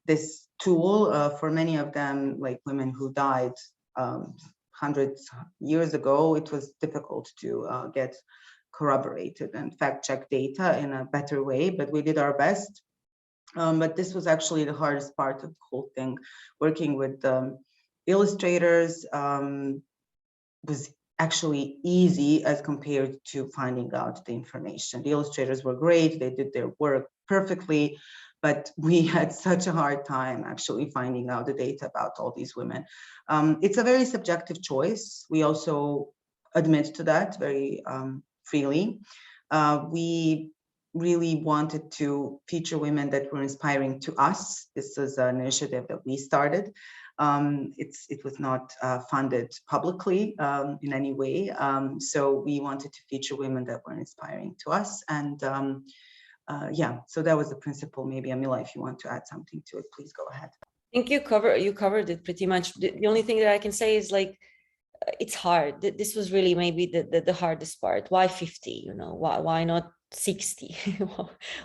this tool for many of them, like women who died hundreds years ago. It was difficult to get corroborated and fact-check data in a better way, but we did our best. But this was actually the hardest part of the whole thing. Working with illustrators was actually easy as compared to finding out the information. The illustrators were great, they did their work perfectly, but we had such a hard time actually finding out the data about all these women. It's a very subjective choice. We also admit to that very freely. We really wanted to feature women that were inspiring to us. This is an initiative that we started. It was not funded publicly in any way. So we wanted to feature women that were inspiring to us. And yeah, so that was the principle. Maybe Amila, if you want to add something to it, please go ahead. I think you covered it pretty much. The only thing that I can say is like, it's hard. This was really maybe the hardest part. Why 50? You know, why not 60?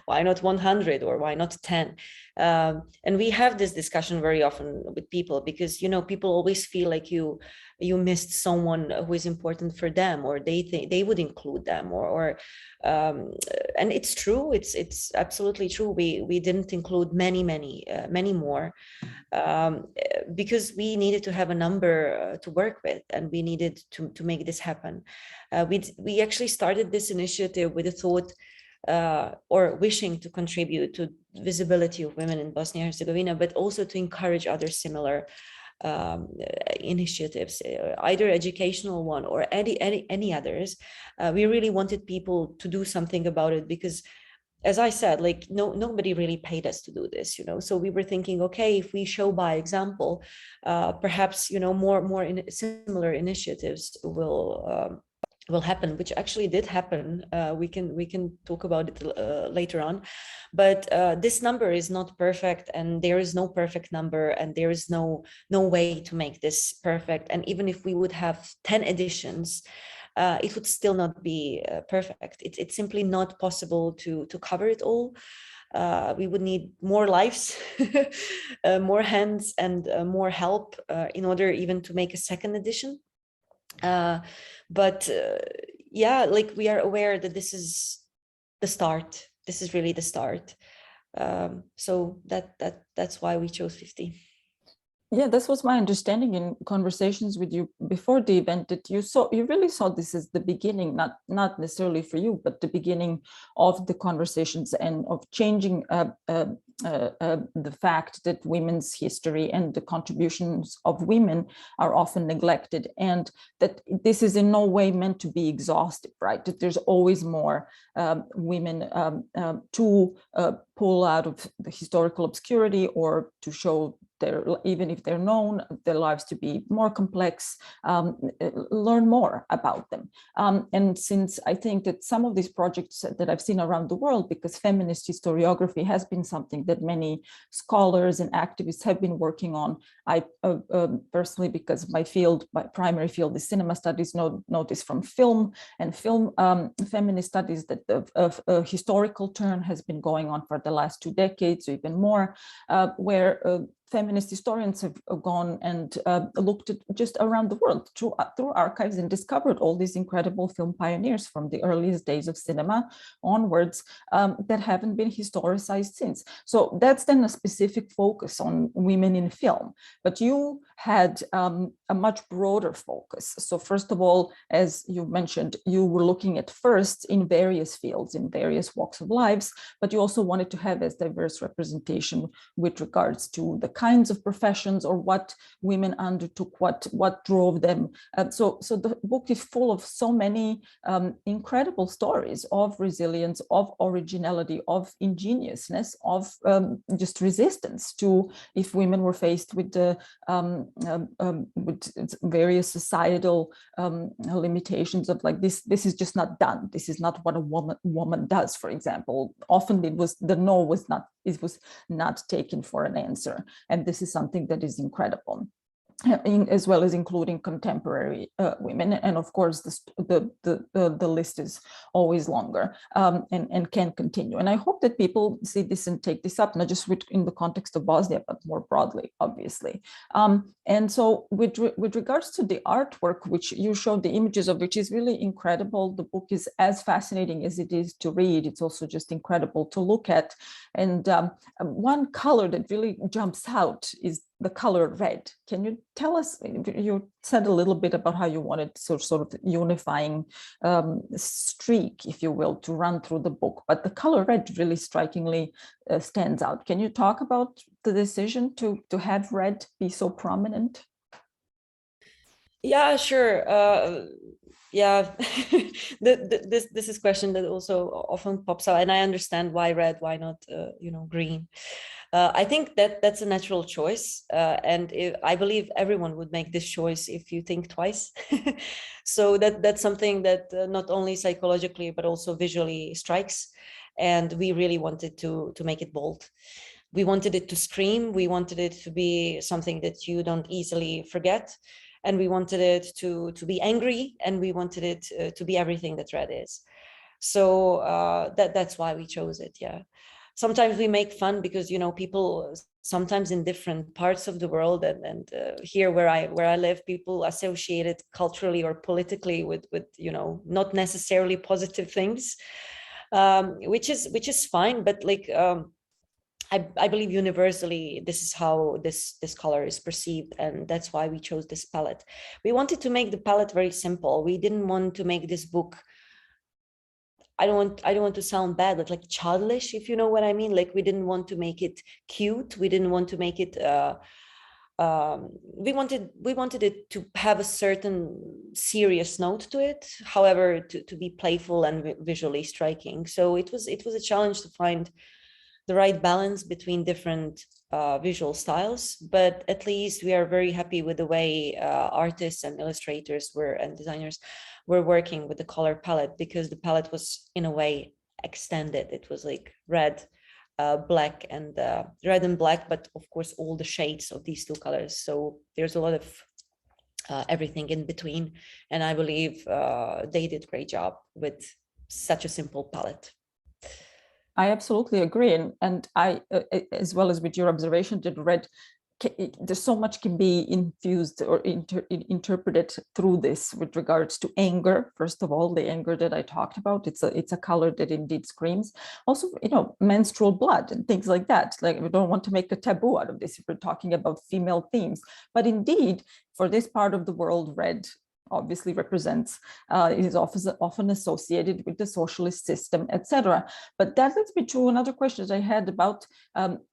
Why not 100 or why not 10? And we have this discussion very often with people because, you know, people always feel like you missed someone who is important for them, or they think they would include them, and it's true. It's absolutely true. We didn't include many more because we needed to have a number to work with, and we needed to make this happen. We actually started this initiative with a thought or wishing to contribute to visibility of women in Bosnia and Herzegovina, but also to encourage other similar initiatives, either educational one or any others. We really wanted people to do something about it because, as I said, like nobody really paid us to do this, you know. So we were thinking, okay, if we show by example, perhaps, you know, more similar initiatives will happen, which actually did happen. We can talk about it later on, but this number is not perfect, and there is no perfect number, and there is no way to make this perfect. And even if we would have 10 editions, it would still not be perfect. It's simply not possible to cover it all. We would need more lives, more hands, and more help in order even to make a second edition. But yeah, like we are aware that this is the start. This is really the start. So that's why we chose 50. Yeah, this was my understanding in conversations with you before the event, that you really saw this as the beginning, not necessarily for you, but the beginning of the conversations and of changing the fact that women's history and the contributions of women are often neglected, and that this is in no way meant to be exhaustive, right? That there's always more women to pull out of the historical obscurity, or to show even if they're known, their lives to be more complex, learn more about them. And since I think that some of these projects that I've seen around the world, because feminist historiography has been something that many scholars and activists have been working on, I personally, because my primary field is cinema studies, notice from film feminist studies that a historical turn has been going on for the last 2 decades or even more, where feminist historians have gone and looked at just around the world through archives and discovered all these incredible film pioneers from the earliest days of cinema onwards that haven't been historicized since. So that's then a specific focus on women in film. But you had a much broader focus. So first of all, as you mentioned, you were looking at first in various fields, in various walks of lives, but you also wanted to have as diverse representation with regards to the kinds of professions or what women undertook, what drove them. So the book is full of so many incredible stories of resilience, of originality, of ingeniousness, of just resistance to, if women were faced with the with various societal limitations of like this is just not done. This is not what a woman does, for example. Often it was not taken for an answer. And this is something that is incredible, as well as including contemporary women. And of course, the list is always longer and can continue. And I hope that people see this and take this up, not just in the context of Bosnia, but more broadly, obviously. And so with regards to the artwork, which you showed the images of, which is really incredible. The book is as fascinating as it is to read. It's also just incredible to look at. And one color that really jumps out is the color red. Can you tell us, you said a little bit about how you wanted sort of unifying streak, if you will, to run through the book, but the color red really strikingly stands out. Can you talk about the decision to have red be so prominent? Yeah, sure. Yeah, this is a question that also often pops out, and I understand why red, why not, green. I think that's a natural choice, and I believe everyone would make this choice if you think twice. So that's something that not only psychologically but also visually strikes, and we really wanted to make it bold. We wanted it to scream. We wanted it to be something that you don't easily forget. And we wanted it to be angry, and we wanted it to be everything that red is. So that's why we chose it. Yeah. Sometimes we make fun because, people sometimes in different parts of the world and here where I live, people associate it culturally or politically with not necessarily positive things, which is fine. But like, I believe universally this is how this color is perceived, and that's why we chose this palette. We wanted to make the palette very simple. We didn't want to make this book, I don't want to sound bad, but like childish, if you know what I mean. Like, we didn't want to make it cute. We didn't want to make it we wanted it to have a certain serious note to it, however, to be playful and visually striking. So it was a challenge to find the right balance between different visual styles, but at least we are very happy with the way artists and illustrators and designers were working with the color palette, because the palette was in a way extended. It was like red, black, and red and black, but of course all the shades of these two colors. So there's a lot of everything in between, and I believe they did a great job with such a simple palette. I absolutely agree, and I, as well as with your observation, that red, there's so much can be infused or interpreted through this with regards to anger. First of all, the anger that I talked about, it's a color that indeed screams. Also, menstrual blood and things like that. Like, we don't want to make a taboo out of this if we're talking about female themes, but indeed, for this part of the world, red obviously represents, it is often associated with the socialist system, etc. But that leads me to another question that I had about,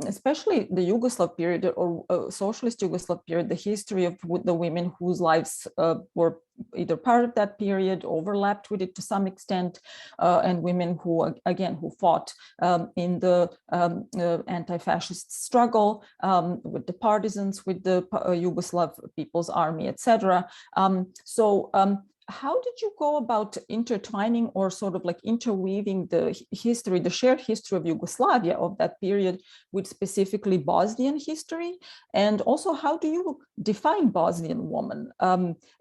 especially the Yugoslav period or socialist Yugoslav period, the history of the women whose lives were either part of that period, overlapped with it to some extent, and women who, again, who fought in the anti-fascist struggle with the partisans, with the Yugoslav People's Army, etc. So how did you go about intertwining or sort of like interweaving the history, the shared history of Yugoslavia of that period with specifically Bosnian history? And also, how do you define Bosnian woman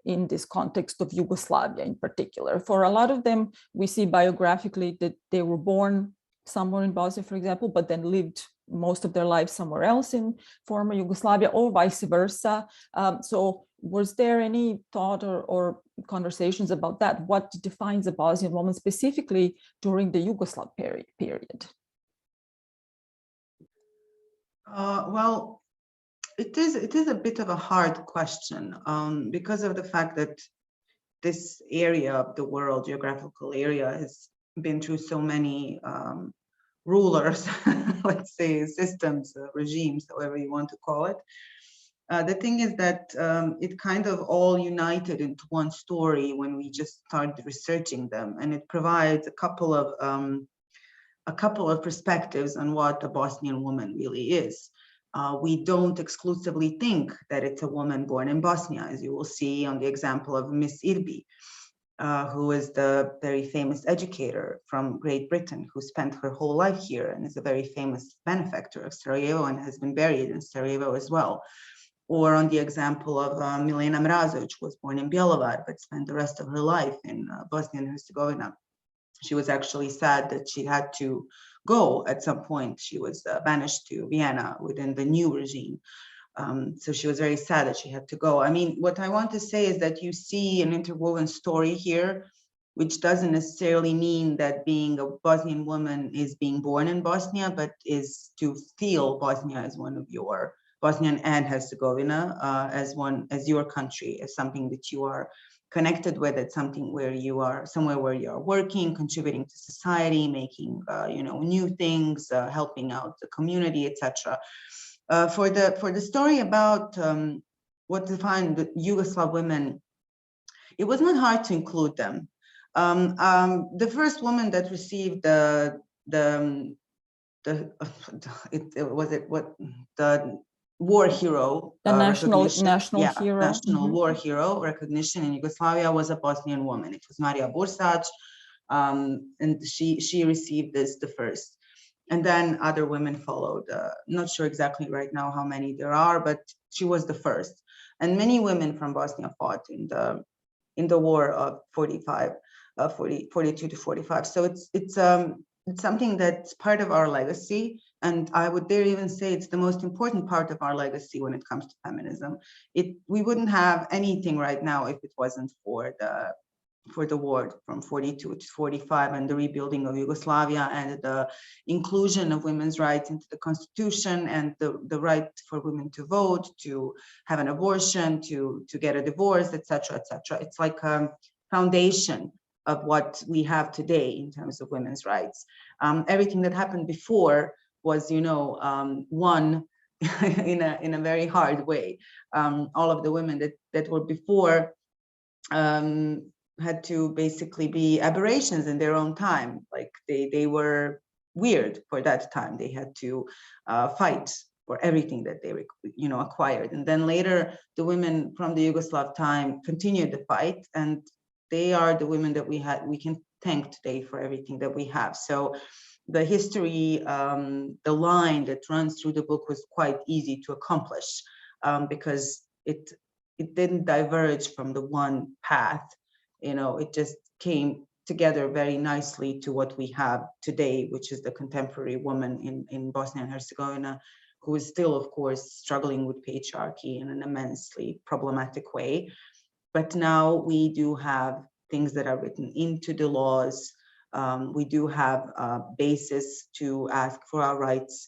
in this context of Yugoslavia in particular? For a lot of them, we see biographically that they were born somewhere in Bosnia, for example, but then lived most of their lives somewhere else in former Yugoslavia, or vice versa. So was there any thought or conversations about that? What defines a Bosnian woman specifically during the Yugoslav period? Well, it is a bit of a hard question because of the fact that this area of the world, geographical area, has been through so many rulers, let's say systems, regimes, however you want to call it. The thing is that it kind of all united into one story when we just started researching them, and it provides a couple of perspectives on what a Bosnian woman really is. We don't exclusively think that it's a woman born in Bosnia, as you will see on the example of Miss Irbi, who is the very famous educator from Great Britain, who spent her whole life here and is a very famous benefactor of Sarajevo and has been buried in Sarajevo as well. Or on the example of Milena Mrazovic, who was born in Bjelovar, but spent the rest of her life in Bosnia and Herzegovina. She was actually sad that she had to go at some point. She was banished to Vienna within the new regime. So she was very sad that she had to go. I mean, what I want to say is that you see an interwoven story here, which doesn't necessarily mean that being a Bosnian woman is being born in Bosnia, but is to feel Bosnia as one of your Bosnian and Herzegovina as your country, as something that you are connected with, it's something where you are somewhere where you are working, contributing to society, making new things, helping out the community, etc. For the story about what defined the Yugoslav women, it was not hard to include them. The first woman that received the war hero, the national hero, national war hero recognition in Yugoslavia was a Bosnian woman. It was Marija Bursac, and she received this the first, and then other women followed. Not sure exactly right now how many there are, but she was the first. And many women from Bosnia fought in the war of 42 to 45. So it's something that's part of our legacy. And I would dare even say it's the most important part of our legacy when it comes to feminism. We wouldn't have anything right now if it wasn't for the war from 42 to 45 and the rebuilding of Yugoslavia and the inclusion of women's rights into the constitution and the right for women to vote, to have an abortion, to get a divorce, etc., etc. It's like a foundation of what we have today in terms of women's rights. Everything that happened before was, won in a very hard way. All of the women that were before had to basically be aberrations in their own time. Like they were weird for that time. They had to fight for everything that they acquired. And then later, the women from the Yugoslav time continued the fight, and they are the women that we can thank today for everything that we have. So the history, the line that runs through the book was quite easy to accomplish because it didn't diverge from the one path. It just came together very nicely to what we have today, which is the contemporary woman in Bosnia and Herzegovina, who is still, of course, struggling with patriarchy in an immensely problematic way. But now we do have things that are written into the laws. We do have a basis to ask for our rights.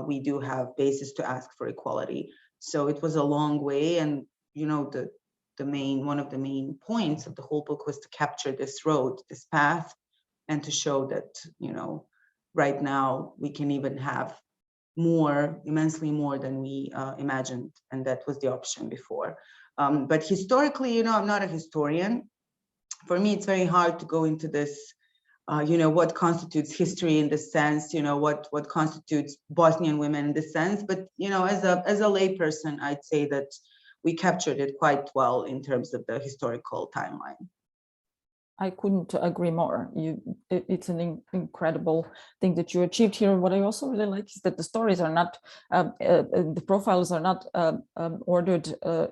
We do have basis to ask for equality. So it was a long way, and one of the main points of the whole book was to capture this road, this path, and to show that right now we can even have more, immensely more than we imagined, and that was the option before. But historically, I'm not a historian. For me, it's very hard to go into this, what constitutes history in this sense, what constitutes Bosnian women in this sense. But, as a layperson, I'd say that we captured it quite well in terms of the historical timeline. I couldn't agree more. It's an incredible thing that you achieved here. What I also really like is that the stories are not, the profiles are not ordered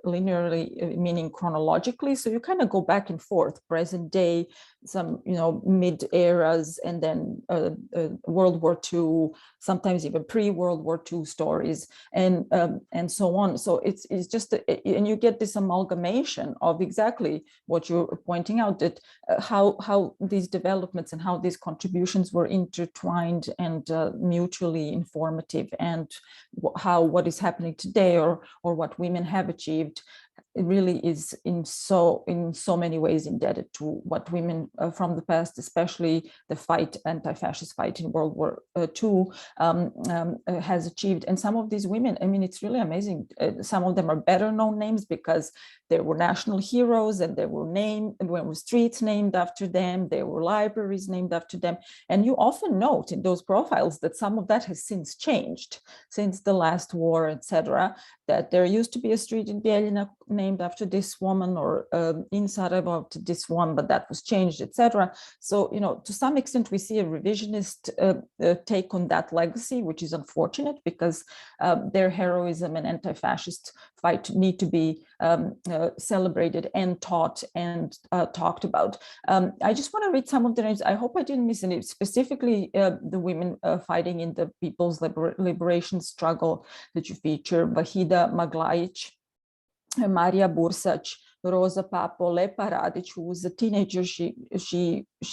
linearly, meaning chronologically. So you kind of go back and forth, present day, some, mid eras, and then World War II, sometimes even pre-World War II stories, and so on. So it's just, and you get this amalgamation of exactly what you're pointing out, that how these developments and how these contributions were intertwined and mutually informative, and what is happening today or what women have achieved. It really is in so many ways indebted to what women from the past, especially the anti-fascist fight in World War II, has achieved. And some of these women, it's really amazing. Some of them are better known names because there were national heroes, and there were streets named after them. There were libraries named after them. And you often note in those profiles that some of that has since changed since the last war, etc. That there used to be a street in Bijeljina named after this woman, or in Sarajevo after this one, but that was changed, etc. So, to some extent, we see a revisionist take on that legacy, which is unfortunate because their heroism and anti-fascist fight need to be celebrated and taught and talked about. I just want to read some of the names. I hope I didn't miss any, specifically the women fighting in the people's liberation struggle that you feature: Vahida Maglajić, Marija Bursac, Rosa Papo, Lepa Radić, who was a teenager. She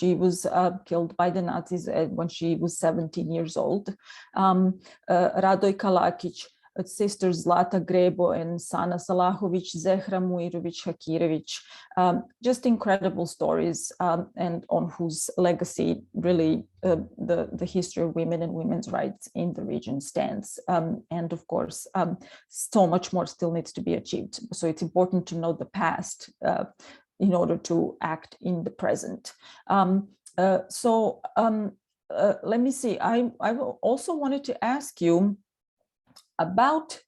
was killed by the Nazis when she was 17 years old. Radoj Kalakić, sisters Zlata Grebo and Sana Salahović, Zehra Muirović-Hakirević. Just incredible stories, and on whose legacy really the history of women and women's rights in the region stands. And of course, so much more still needs to be achieved. So it's important to know the past in order to act in the present. Let me see. I also wanted to ask you about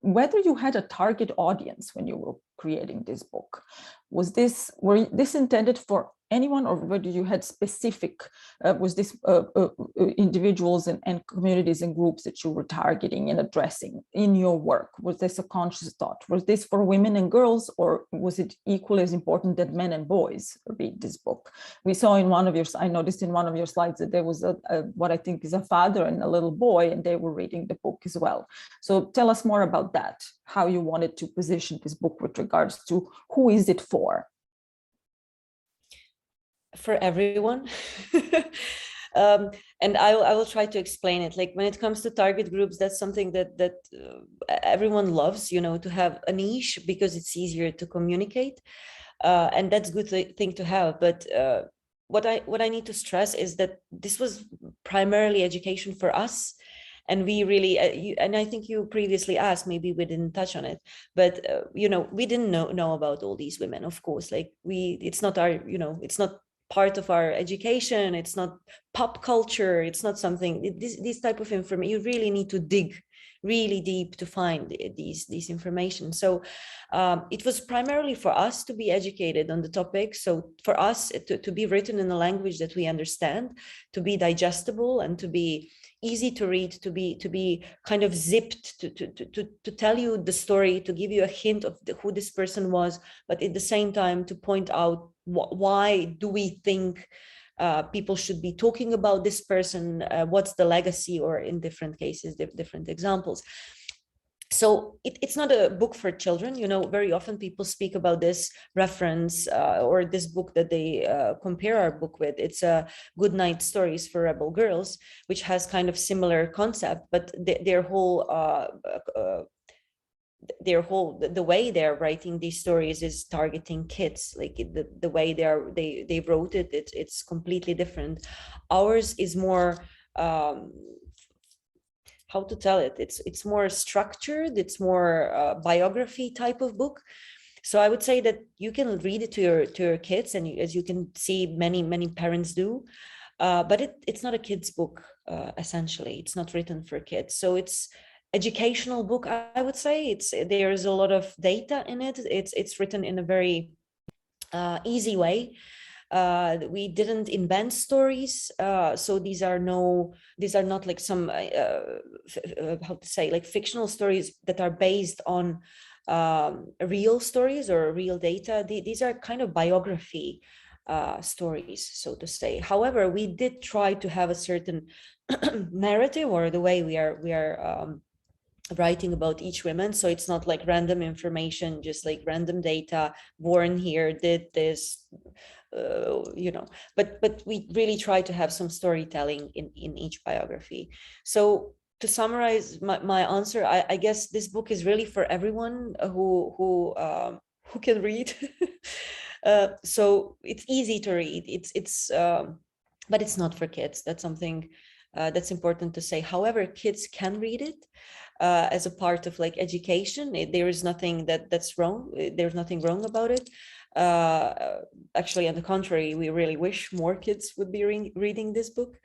whether you had a target audience when you were creating this book. Was this intended for anyone, or whether you had specific, was this individuals and communities and groups that you were targeting and addressing in your work? Was this a conscious thought? Was this for women and girls, or was it equally as important that men and boys read this book? We saw in one of your, I noticed in one of your slides that there was what I think is a father and a little boy, and they were reading the book as well. So tell us more about that, how you wanted to position this book with regards to who is it for? For everyone. And I will try to explain it. Like when it comes to target groups, that's something that everyone loves, you know, to have a niche because it's easier to communicate, and that's a good thing to have. But what I need to stress is that this was primarily education for us. And we really, and I think you previously asked, maybe we didn't touch on it, but you know, we didn't know about all these women, of course. Like it's not our, you know, it's not part of our education, it's not pop culture, it's not something, this type of information, you really need to dig really deep to find these information. So it was primarily for us to be educated on the topic. So for us to be written in a language that we understand, to be digestible and to be easy to read, to be kind of zipped, to tell you the story, to give you a hint of who this person was, but at the same time to point out why do we think people should be talking about this person, what's the legacy, or in different cases, different examples. So it's not a book for children. You know, very often people speak about this reference or this book that they compare our book with. It's a Good Night Stories for Rebel Girls, which has kind of similar concept, but their whole the way they're writing these stories is targeting kids. Like the way they wrote it, it's completely different. Ours is more how to tell it, it's more structured, it's more biography type of book. So I would say that you can read it to your kids, and as you can see, many parents do, but it's not a kid's book. Essentially, it's not written for kids. So it's educational book, I would say. There's a lot of data in it. It's written in a very easy way. We didn't invent stories, so these are not like some how to say, like fictional stories that are based on real stories or real data. These are kind of biography stories, so to say. However, we did try to have a certain narrative, or the way we are writing about each woman. So it's not like random information, just like random data, born here, did this, you know, but we really try to have some storytelling in each biography. So to summarize my answer, I guess this book is really for everyone who can read. So it's easy to read. But it's not for kids. That's something that's important to say. However, kids can read it as a part of like education. There is nothing that's wrong. There's nothing wrong about it. Actually, on the contrary, we really wish more kids would be reading this book.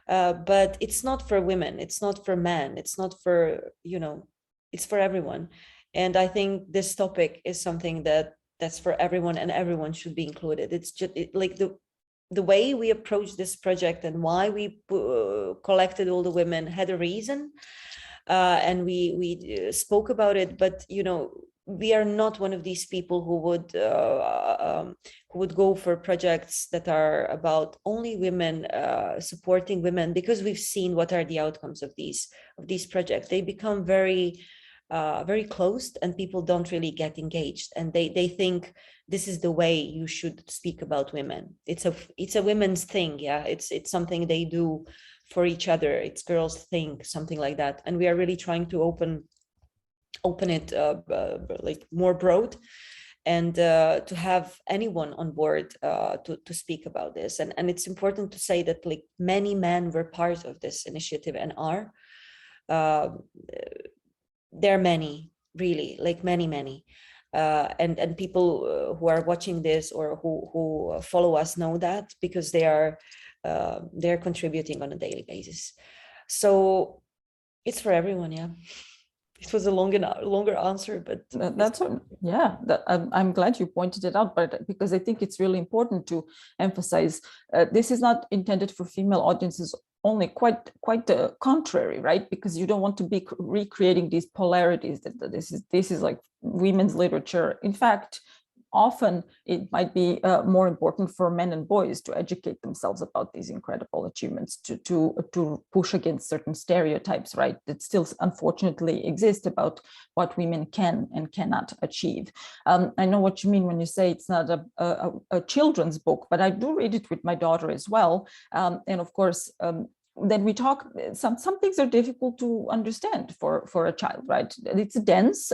But it's not for women. It's not for men. It's not for, you know, it's for everyone. And I think this topic is something that's for everyone, and everyone should be included. It's just like the way we approached this project and why we collected all the women had a reason, and we spoke about it. But you know, we are not one of these people who would go for projects that are about only women, supporting women, because we've seen what are the outcomes of these projects. They become very closed, and people don't really get engaged, and they think this is the way you should speak about women. It's a women's thing. Yeah, it's something they do for each other. It's girls' thing, something like that. And we are really trying to open open it like more broad, and to have anyone on board to speak about this. And it's important to say that like many men were part of this initiative and are. There are many, really, like many. And people who are watching this or who follow us know that, because they're contributing on a daily basis. So it's for everyone, yeah. It was a longer answer, but that's what, yeah. I'm glad you pointed it out, but because I think it's really important to emphasize this is not intended for female audiences only, quite the contrary, right? Because you don't want to be recreating these polarities that this is like women's literature. In fact, often it might be more important for men and boys to educate themselves about these incredible achievements, to push against certain stereotypes, right, that still unfortunately exist about what women can and cannot achieve. I know what you mean when you say it's not a children's book, but I do read it with my daughter as well. And of course, then we talk, some things are difficult to understand for a child, right? It's dense.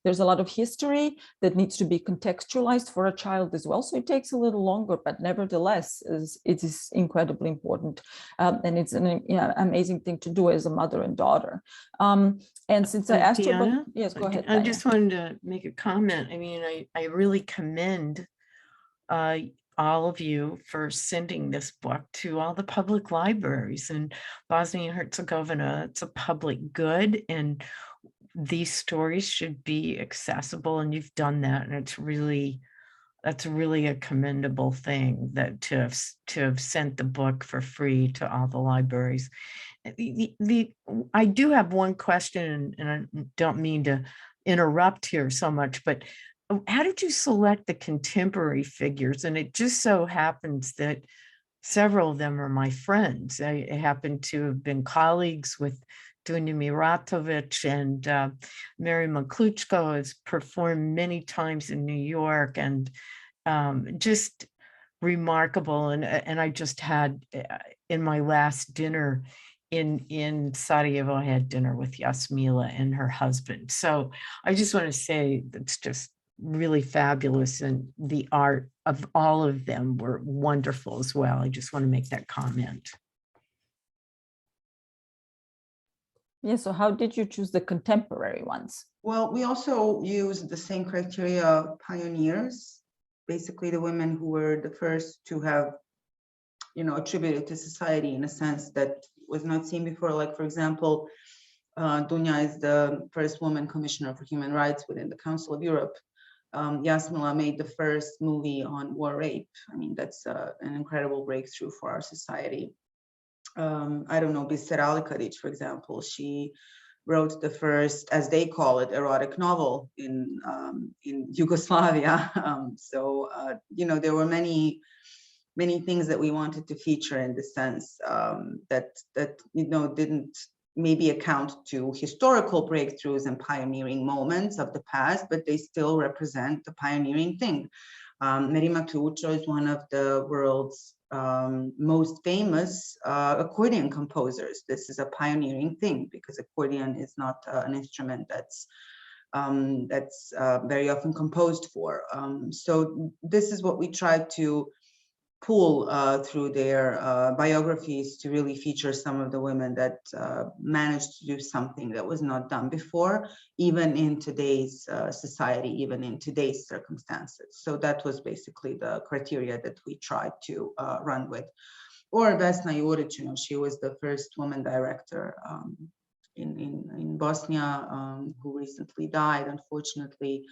There's a lot of history that needs to be contextualized for a child as well. So it takes a little longer, but nevertheless, it is incredibly important. And it's an amazing thing to do as a mother and daughter. And since I asked you about, yes, go ahead. I just wanted to make a comment. I mean, I really commend all of you for sending this book to all the public libraries in Bosnia and Herzegovina. It's a public good, and these stories should be accessible, and you've done that, and that's really a commendable thing, that to have sent the book for free to all the libraries. I do have one question, and I don't mean to interrupt here so much, but how did you select the contemporary figures? And it just so happens that several of them are my friends. I happen to have been colleagues with Dunja Miratovic, and Mary Macludo has performed many times in New York, and just remarkable. And I just had in my last dinner in Sarajevo, I had dinner with Jasmila and her husband. So I just want to say that's just really fabulous, and the art of all of them were wonderful as well. I just want to make that comment. Yeah, so how did you choose the contemporary ones? Well, we also used the same criteria, pioneers, basically the women who were the first to have, attributed to society in a sense that was not seen before. Like, for example, Dunja is the first woman commissioner for human rights within the Council of Europe. Jasmila made the first movie on war rape. I mean, that's an incredible breakthrough for our society. I don't know, Bisera Alikadić, for example, she wrote the first, as they call it, erotic novel in Yugoslavia. There were many things that we wanted to feature in the sense that didn't maybe account to historical breakthroughs and pioneering moments of the past, but they still represent the pioneering thing. Mary Matucho is one of the world's most famous accordion composers. This is a pioneering thing because accordion is not an instrument that's very often composed for. So this is what we tried to pull through their biographies, to really feature some of the women that managed to do something that was not done before, even in today's society, even in today's circumstances. So that was basically the criteria that we tried to run with. Or Vesna Jurić, she was the first woman director in Bosnia, who recently died, unfortunately.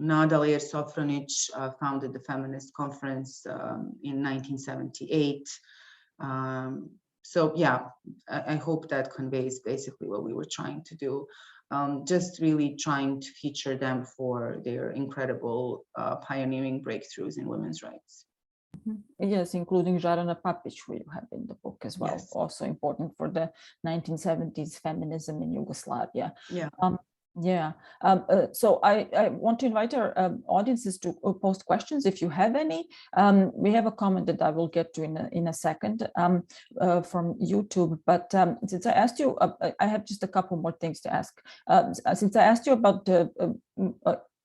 Nadalir Sofronić founded the Feminist Conference in 1978. So yeah, I hope that conveys basically what we were trying to do. Just really trying to feature them for their incredible pioneering breakthroughs in women's rights. Yes, including Zorana Papić, who you have in the book as well. Yes. Also important for the 1970s feminism in Yugoslavia. Yeah. Yeah, so I want to invite our audiences to post questions if you have any. We have a comment that I will get to in a second from YouTube, but since I asked you, I have just a couple more things to ask. Since I asked you about the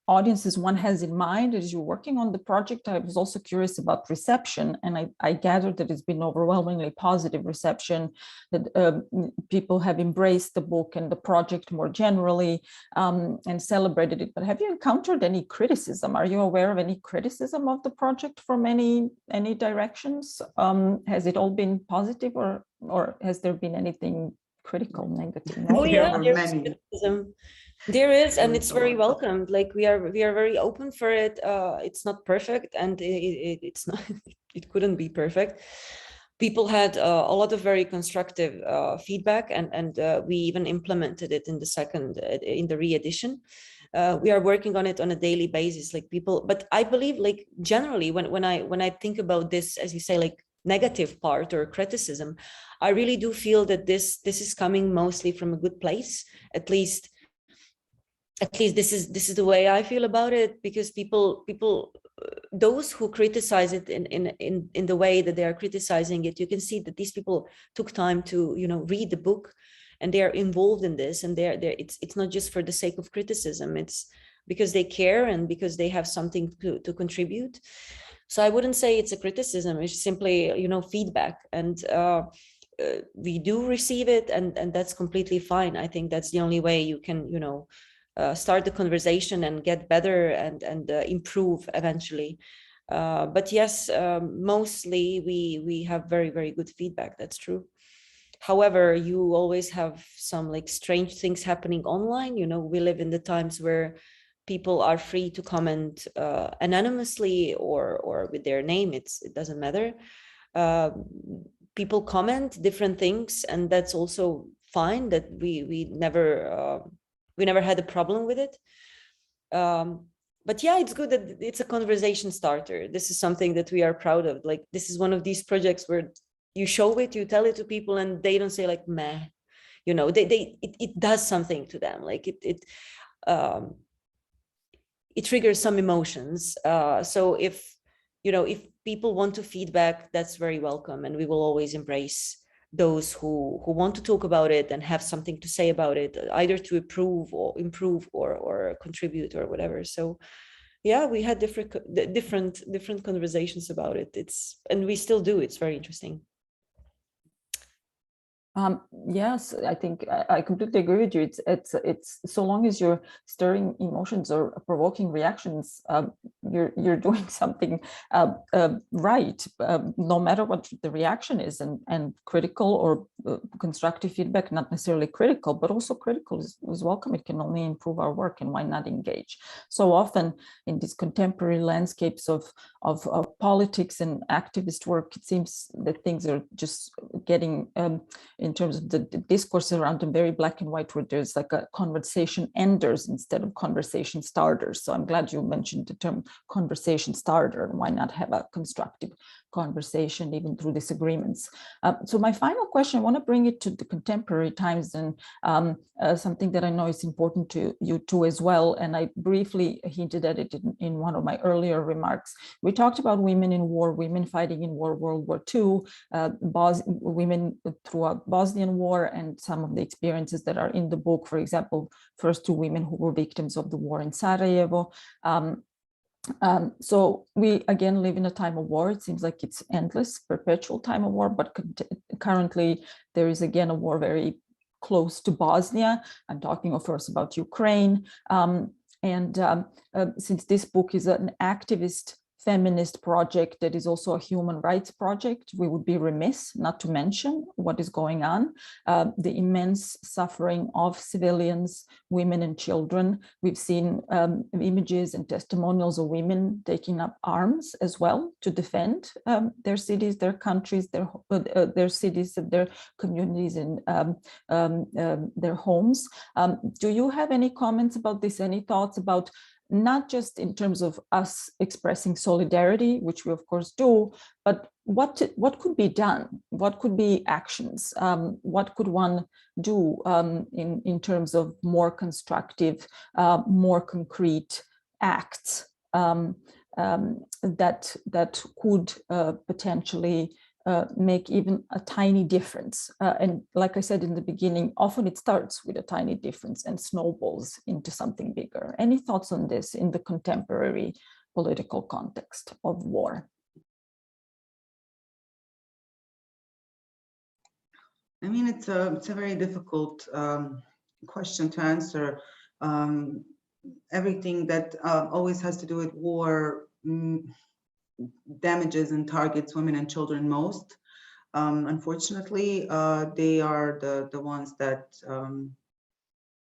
audiences one has in mind as you're working on the project, I was also curious about reception, and I gathered that it's been overwhelmingly positive reception, that people have embraced the book and the project more generally and celebrated it. But have you encountered any criticism? Are you aware of any criticism of the project from any directions? Has it all been positive, or has there been anything critical, negative? Oh yeah, there's many. criticism. There is, and it's very welcomed. Like we are very open for it. It's not perfect, and it's not. It couldn't be perfect. People had a lot of very constructive feedback, and we even implemented it in the re-edition. We are working on it on a daily basis, like people. But I believe, like generally, when I think about this, as you say, like negative part or criticism, I really do feel that this is coming mostly from a good place. At least this is the way I feel about it, because people those who criticize it in the way that they are criticizing it, you can see that these people took time to read the book, and they are involved in this, and it's not just for the sake of criticism, it's because they care and because they have something to contribute. So I wouldn't say it's a criticism, it's simply feedback, and we do receive it, and that's completely fine. I think that's the only way you can start the conversation and get better and improve eventually. But yes, mostly we have very, very good feedback. That's true. However, you always have some like strange things happening online. We live in the times where people are free to comment anonymously or with their name. It doesn't matter. People comment different things, and that's also fine. That we never had a problem with it. But yeah, it's good that it's a conversation starter. This is something that we are proud of. Like, this is one of these projects where you show it, you tell it to people, and they don't say like, meh, it does something to them. Like it triggers some emotions. So if people want to feedback, that's very welcome. And we will always embrace those who want to talk about it and have something to say about it, either to improve or contribute or whatever. So yeah, we had different conversations about it. And we still do. It's very interesting. Yes, I think I completely agree with you. It's so long as you're stirring emotions or provoking reactions, you're doing something right, no matter what the reaction is, and critical or constructive feedback, not necessarily critical, but also critical is welcome. It can only improve our work, and why not engage? So often in these contemporary landscapes of politics and activist work, it seems that things are just getting in terms of the discourse around them very black and white, where there's like a conversation enders instead of conversation starters. So I'm glad you mentioned the term conversation starter. Why not have a constructive conversation even through disagreements? So my final question, I want to bring it to the contemporary times, and something that I know is important to you too as well. And I briefly hinted at it in one of my earlier remarks. We talked about women in war, women fighting in war, World War II, women throughout Bosnian War, and some of the experiences that are in the book. For example, first two women who were victims of the war in Sarajevo. So we again live in a time of war. It seems like it's endless, perpetual time of war, but currently there is again a war very close to Bosnia. I'm talking, of course, about Ukraine. Since this book is an activist feminist project that is also a human rights project, we would be remiss not to mention what is going on, the immense suffering of civilians, women and children. We've seen images and testimonials of women taking up arms as well to defend their cities, their countries, their cities, their communities, and their homes. Do you have any comments about this? Any thoughts about not just in terms of us expressing solidarity, which we of course do, but what could be done? What could be actions? What could one do in terms of more constructive, more concrete acts that could potentially make even a tiny difference. And like I said in the beginning, often it starts with a tiny difference and snowballs into something bigger. Any thoughts on this in the contemporary political context of war? I mean, it's a very difficult question to answer. Everything that always has to do with war damages and targets women and children most. Unfortunately, they are the ones that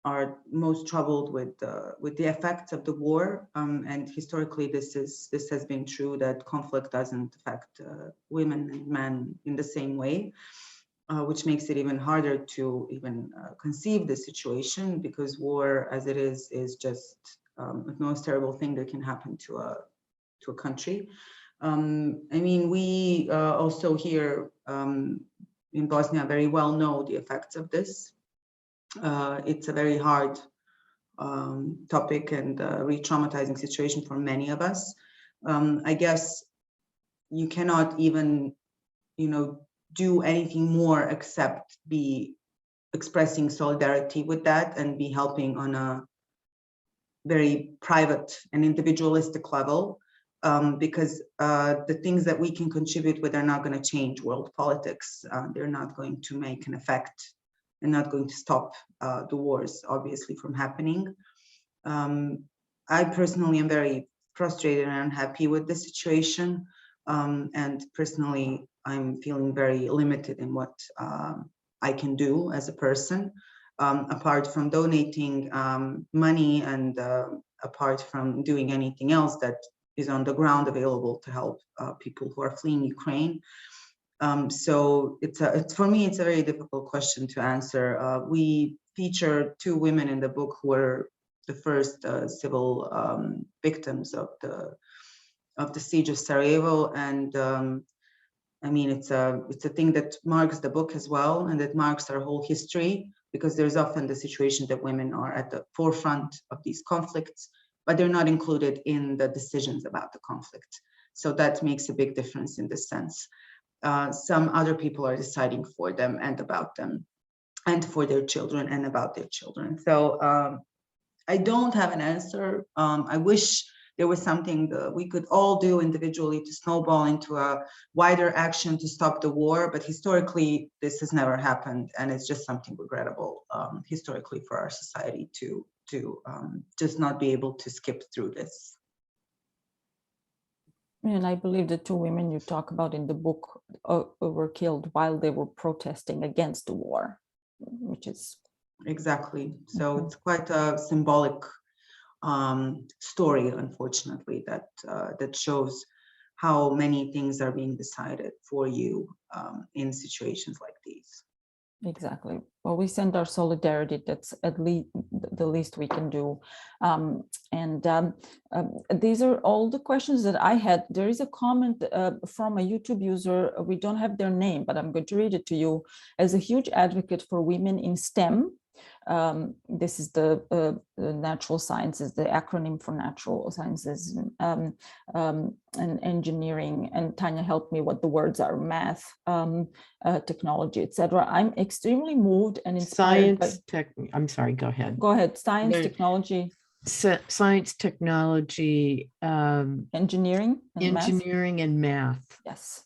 are most troubled with the effects of the war. And historically, this has been true, that conflict doesn't affect women and men in the same way, which makes it even harder to even conceive the situation, because war, as it is just the most terrible thing that can happen to a country. I mean, we also here in Bosnia very well know the effects of this. It's a very hard topic and re-traumatizing situation for many of us. I guess you cannot even, do anything more except be expressing solidarity with that and be helping on a very private and individualistic level. Because the things that we can contribute with are not going to change world politics. They're not going to make an effect and not going to stop the wars, obviously, from happening. I personally am very frustrated and unhappy with the situation. And personally, I'm feeling very limited in what I can do as a person, apart from donating money and apart from doing anything else that is on the ground available to help people who are fleeing Ukraine. So for me, it's a very difficult question to answer. We feature two women in the book who were the first civil victims of the siege of Sarajevo, and I mean, it's a thing that marks the book as well, and that marks our whole history, because there's often the situation that women are at the forefront of these conflicts, but they're not included in the decisions about the conflict. So that makes a big difference in this sense. Some other people are deciding for them and about them, and for their children and about their children. So I don't have an answer. I wish there was something that we could all do individually to snowball into a wider action to stop the war, but historically this has never happened, and it's just something regrettable historically for our society to just not be able to skip through this. And I believe the two women you talk about in the book were killed while they were protesting against the war, which is... Exactly. So it's quite a symbolic story, unfortunately, that shows how many things are being decided for you in situations like these. Exactly. Well, we send our solidarity. That's at least the least we can do. These are all the questions that I had. There is a comment from a YouTube user. We don't have their name, but I'm going to read it to you. As a huge advocate for women in STEM, this is the natural sciences, the acronym for natural sciences and engineering, and Tanya helped me what the words are: math, technology, etc. I'm extremely moved and inspired I'm sorry, go ahead. Go ahead. Science, technology. Science, technology, engineering and math. Yes.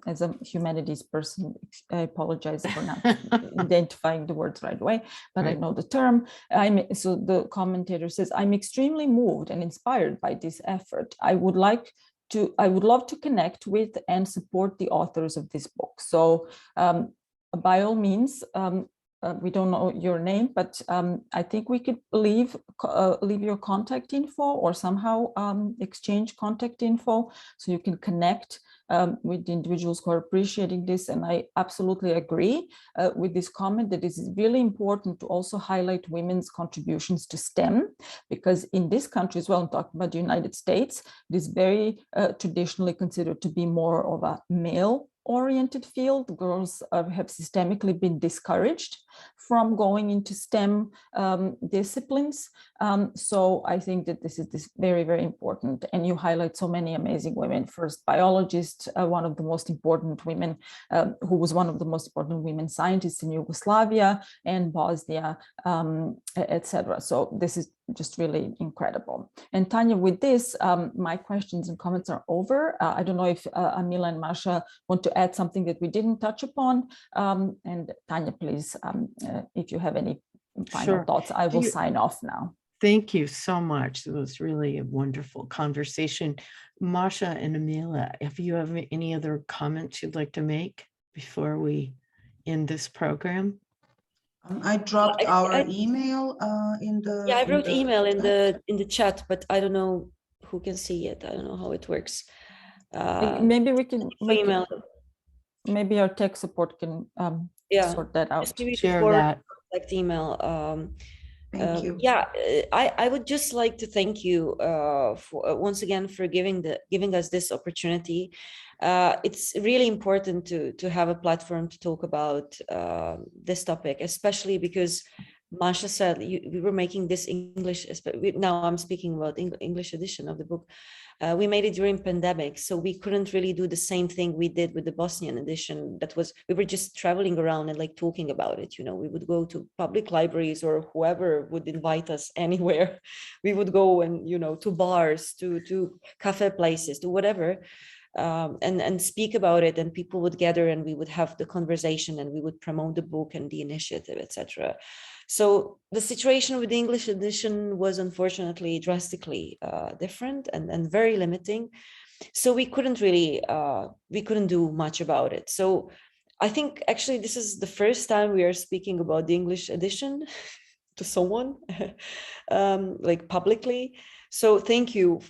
As a humanities person, I apologize for not identifying the words right away, but right. I know the term. So the commentator says, I'm extremely moved and inspired by this effort. I would love to connect with and support the authors of this book. So by all means, we don't know your name, but I think we could leave your contact info or somehow exchange contact info so you can connect with the individuals who are appreciating this. And I absolutely agree with this comment that it is really important to also highlight women's contributions to STEM, because in this country as well, I'm talking about the United States, it is very traditionally considered to be more of a male-oriented field. Girls have systemically been discouraged from going into STEM disciplines. So I think that this is very, very important. And you highlight so many amazing women. First, biologist, one of the most important women, who was one of the most important women scientists in Yugoslavia and Bosnia, etc. So this is just really incredible. And Tanya, with this, my questions and comments are over. I don't know if Amila and Masha want to add something that we didn't touch upon. And Tanya, please, if you have any final thoughts, I will sign off now. Thank you so much. It was really a wonderful conversation. Masha and Amila, if you have any other comments you'd like to make before we end this program? I dropped our email in the. Yeah, I wrote email in the chat, but I don't know who can see it. I don't know how it works. Maybe we can email. Maybe our tech support can sort that out. Share that. Contact email. Thank you. Yeah, I would just like to thank you for once again for giving us this opportunity. It's really important to have a platform to talk about this topic, especially because Masha said we were making this English. Now I'm speaking about English edition of the book. We made it during pandemic, so we couldn't really do the same thing we did with the Bosnian edition. We were just traveling around and like talking about it. You know, we would go to public libraries or whoever would invite us anywhere. We would go and, you know, to bars, to cafe places, to whatever, and speak about it. And people would gather and we would have the conversation and we would promote the book and the initiative, etc. So the situation with the English edition was unfortunately drastically different and very limiting. So we couldn't really, we couldn't do much about it. So I think actually this is the first time we are speaking about the English edition to someone like publicly. So thank you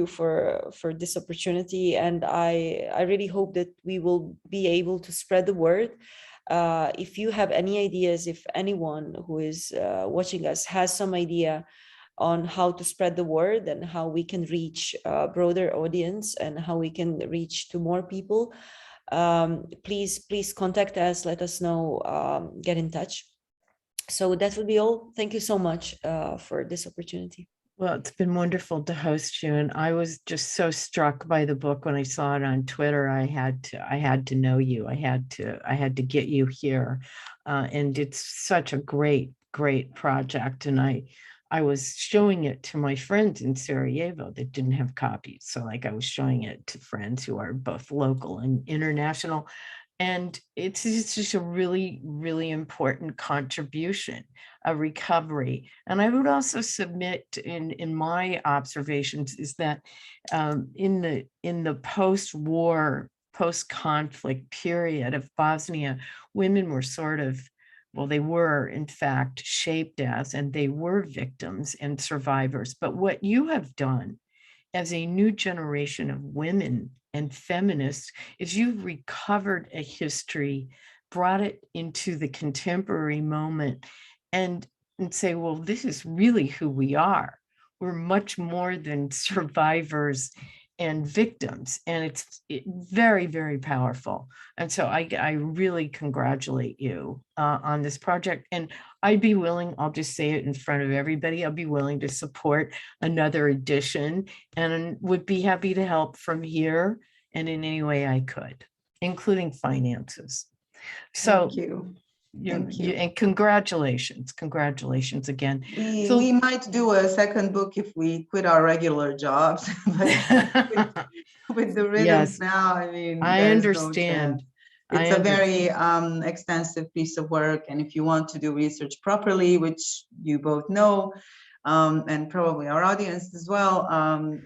for this opportunity. And I really hope that we will be able to spread the word. If you have any ideas, if anyone who is watching us has some idea on how to spread the word and how we can reach a broader audience and how we can reach to more people, please contact us, let us know, get in touch. So that will be all. Thank you so much for this opportunity. Well, it's been wonderful to host you, and I was just so struck by the book when I saw it on Twitter. I had to know you. I had to get you here, and it's such a great project. And I was showing it to my friends in Sarajevo that didn't have copies. So like I was showing it to friends who are both local and international. And it's just a really, really important contribution, a recovery. And I would also submit in my observations is that in the post-war, post-conflict period of Bosnia, women were sort of, well, they were in fact shaped as, and they were victims and survivors. But what you have done as a new generation of women and feminists is you've recovered a history, brought it into the contemporary moment and say, well, this is really who we are. We're much more than survivors and victims. And it's very, very powerful. And so I really congratulate you on this project. And I'd be willing, I'll just say it in front of everybody, I'll be willing to support another edition and would be happy to help from here and in any way I could, including finances. So Thank you. And congratulations again. We might do a second book if we quit our regular jobs. with the rhythms now, I mean, I understand. It's a very extensive piece of work, and if you want to do research properly, which you both know, and probably our audience as well,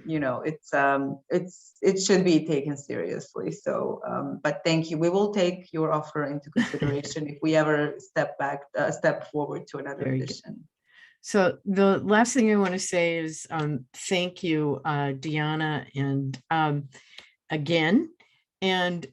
you know, it should be taken seriously. So, but thank you. We will take your offer into consideration if we ever step forward to another edition. So the last thing I want to say is thank you, Deanna, and again, And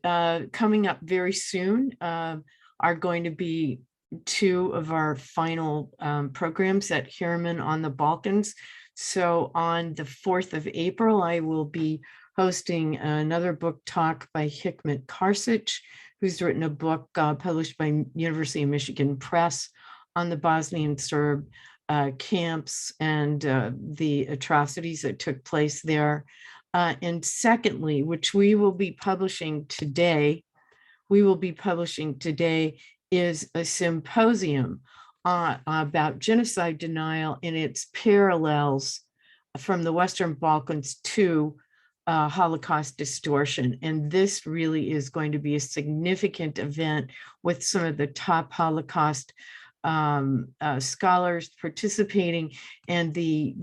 coming up very soon are going to be two of our final programs at Harriman on the Balkans. So on the 4th of April, I will be hosting another book talk by Hikmet Karsic, who's written a book published by University of Michigan Press on the Bosnian Serb camps and the atrocities that took place there. And secondly, which we will be publishing today, is a symposium about genocide denial and its parallels from the Western Balkans to Holocaust distortion. And this really is going to be a significant event with some of the top Holocaust scholars participating, and the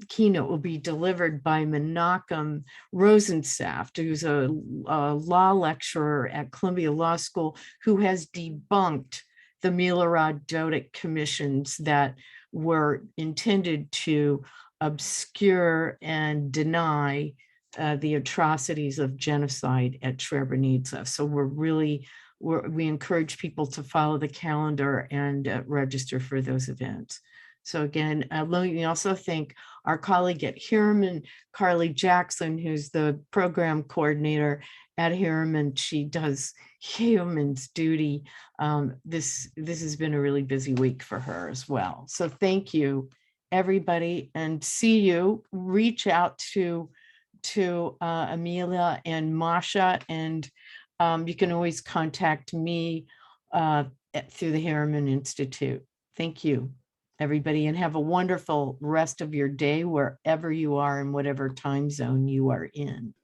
keynote will be delivered by Menachem Rosensaft, who's a law lecturer at Columbia Law School, who has debunked the Milorad Dodik commissions that were intended to obscure and deny the atrocities of genocide at Srebrenica. So we encourage people to follow the calendar and register for those events. So again, let me also thank our colleague at Harriman, Carly Jackson, who's the program coordinator at Harriman. She does yeoman's duty. This has been a really busy week for her as well. So thank you, everybody, and see you. Reach out to Amila and Masha, and you can always contact me through the Harriman Institute. Thank you, everybody, and have a wonderful rest of your day wherever you are in whatever time zone you are in.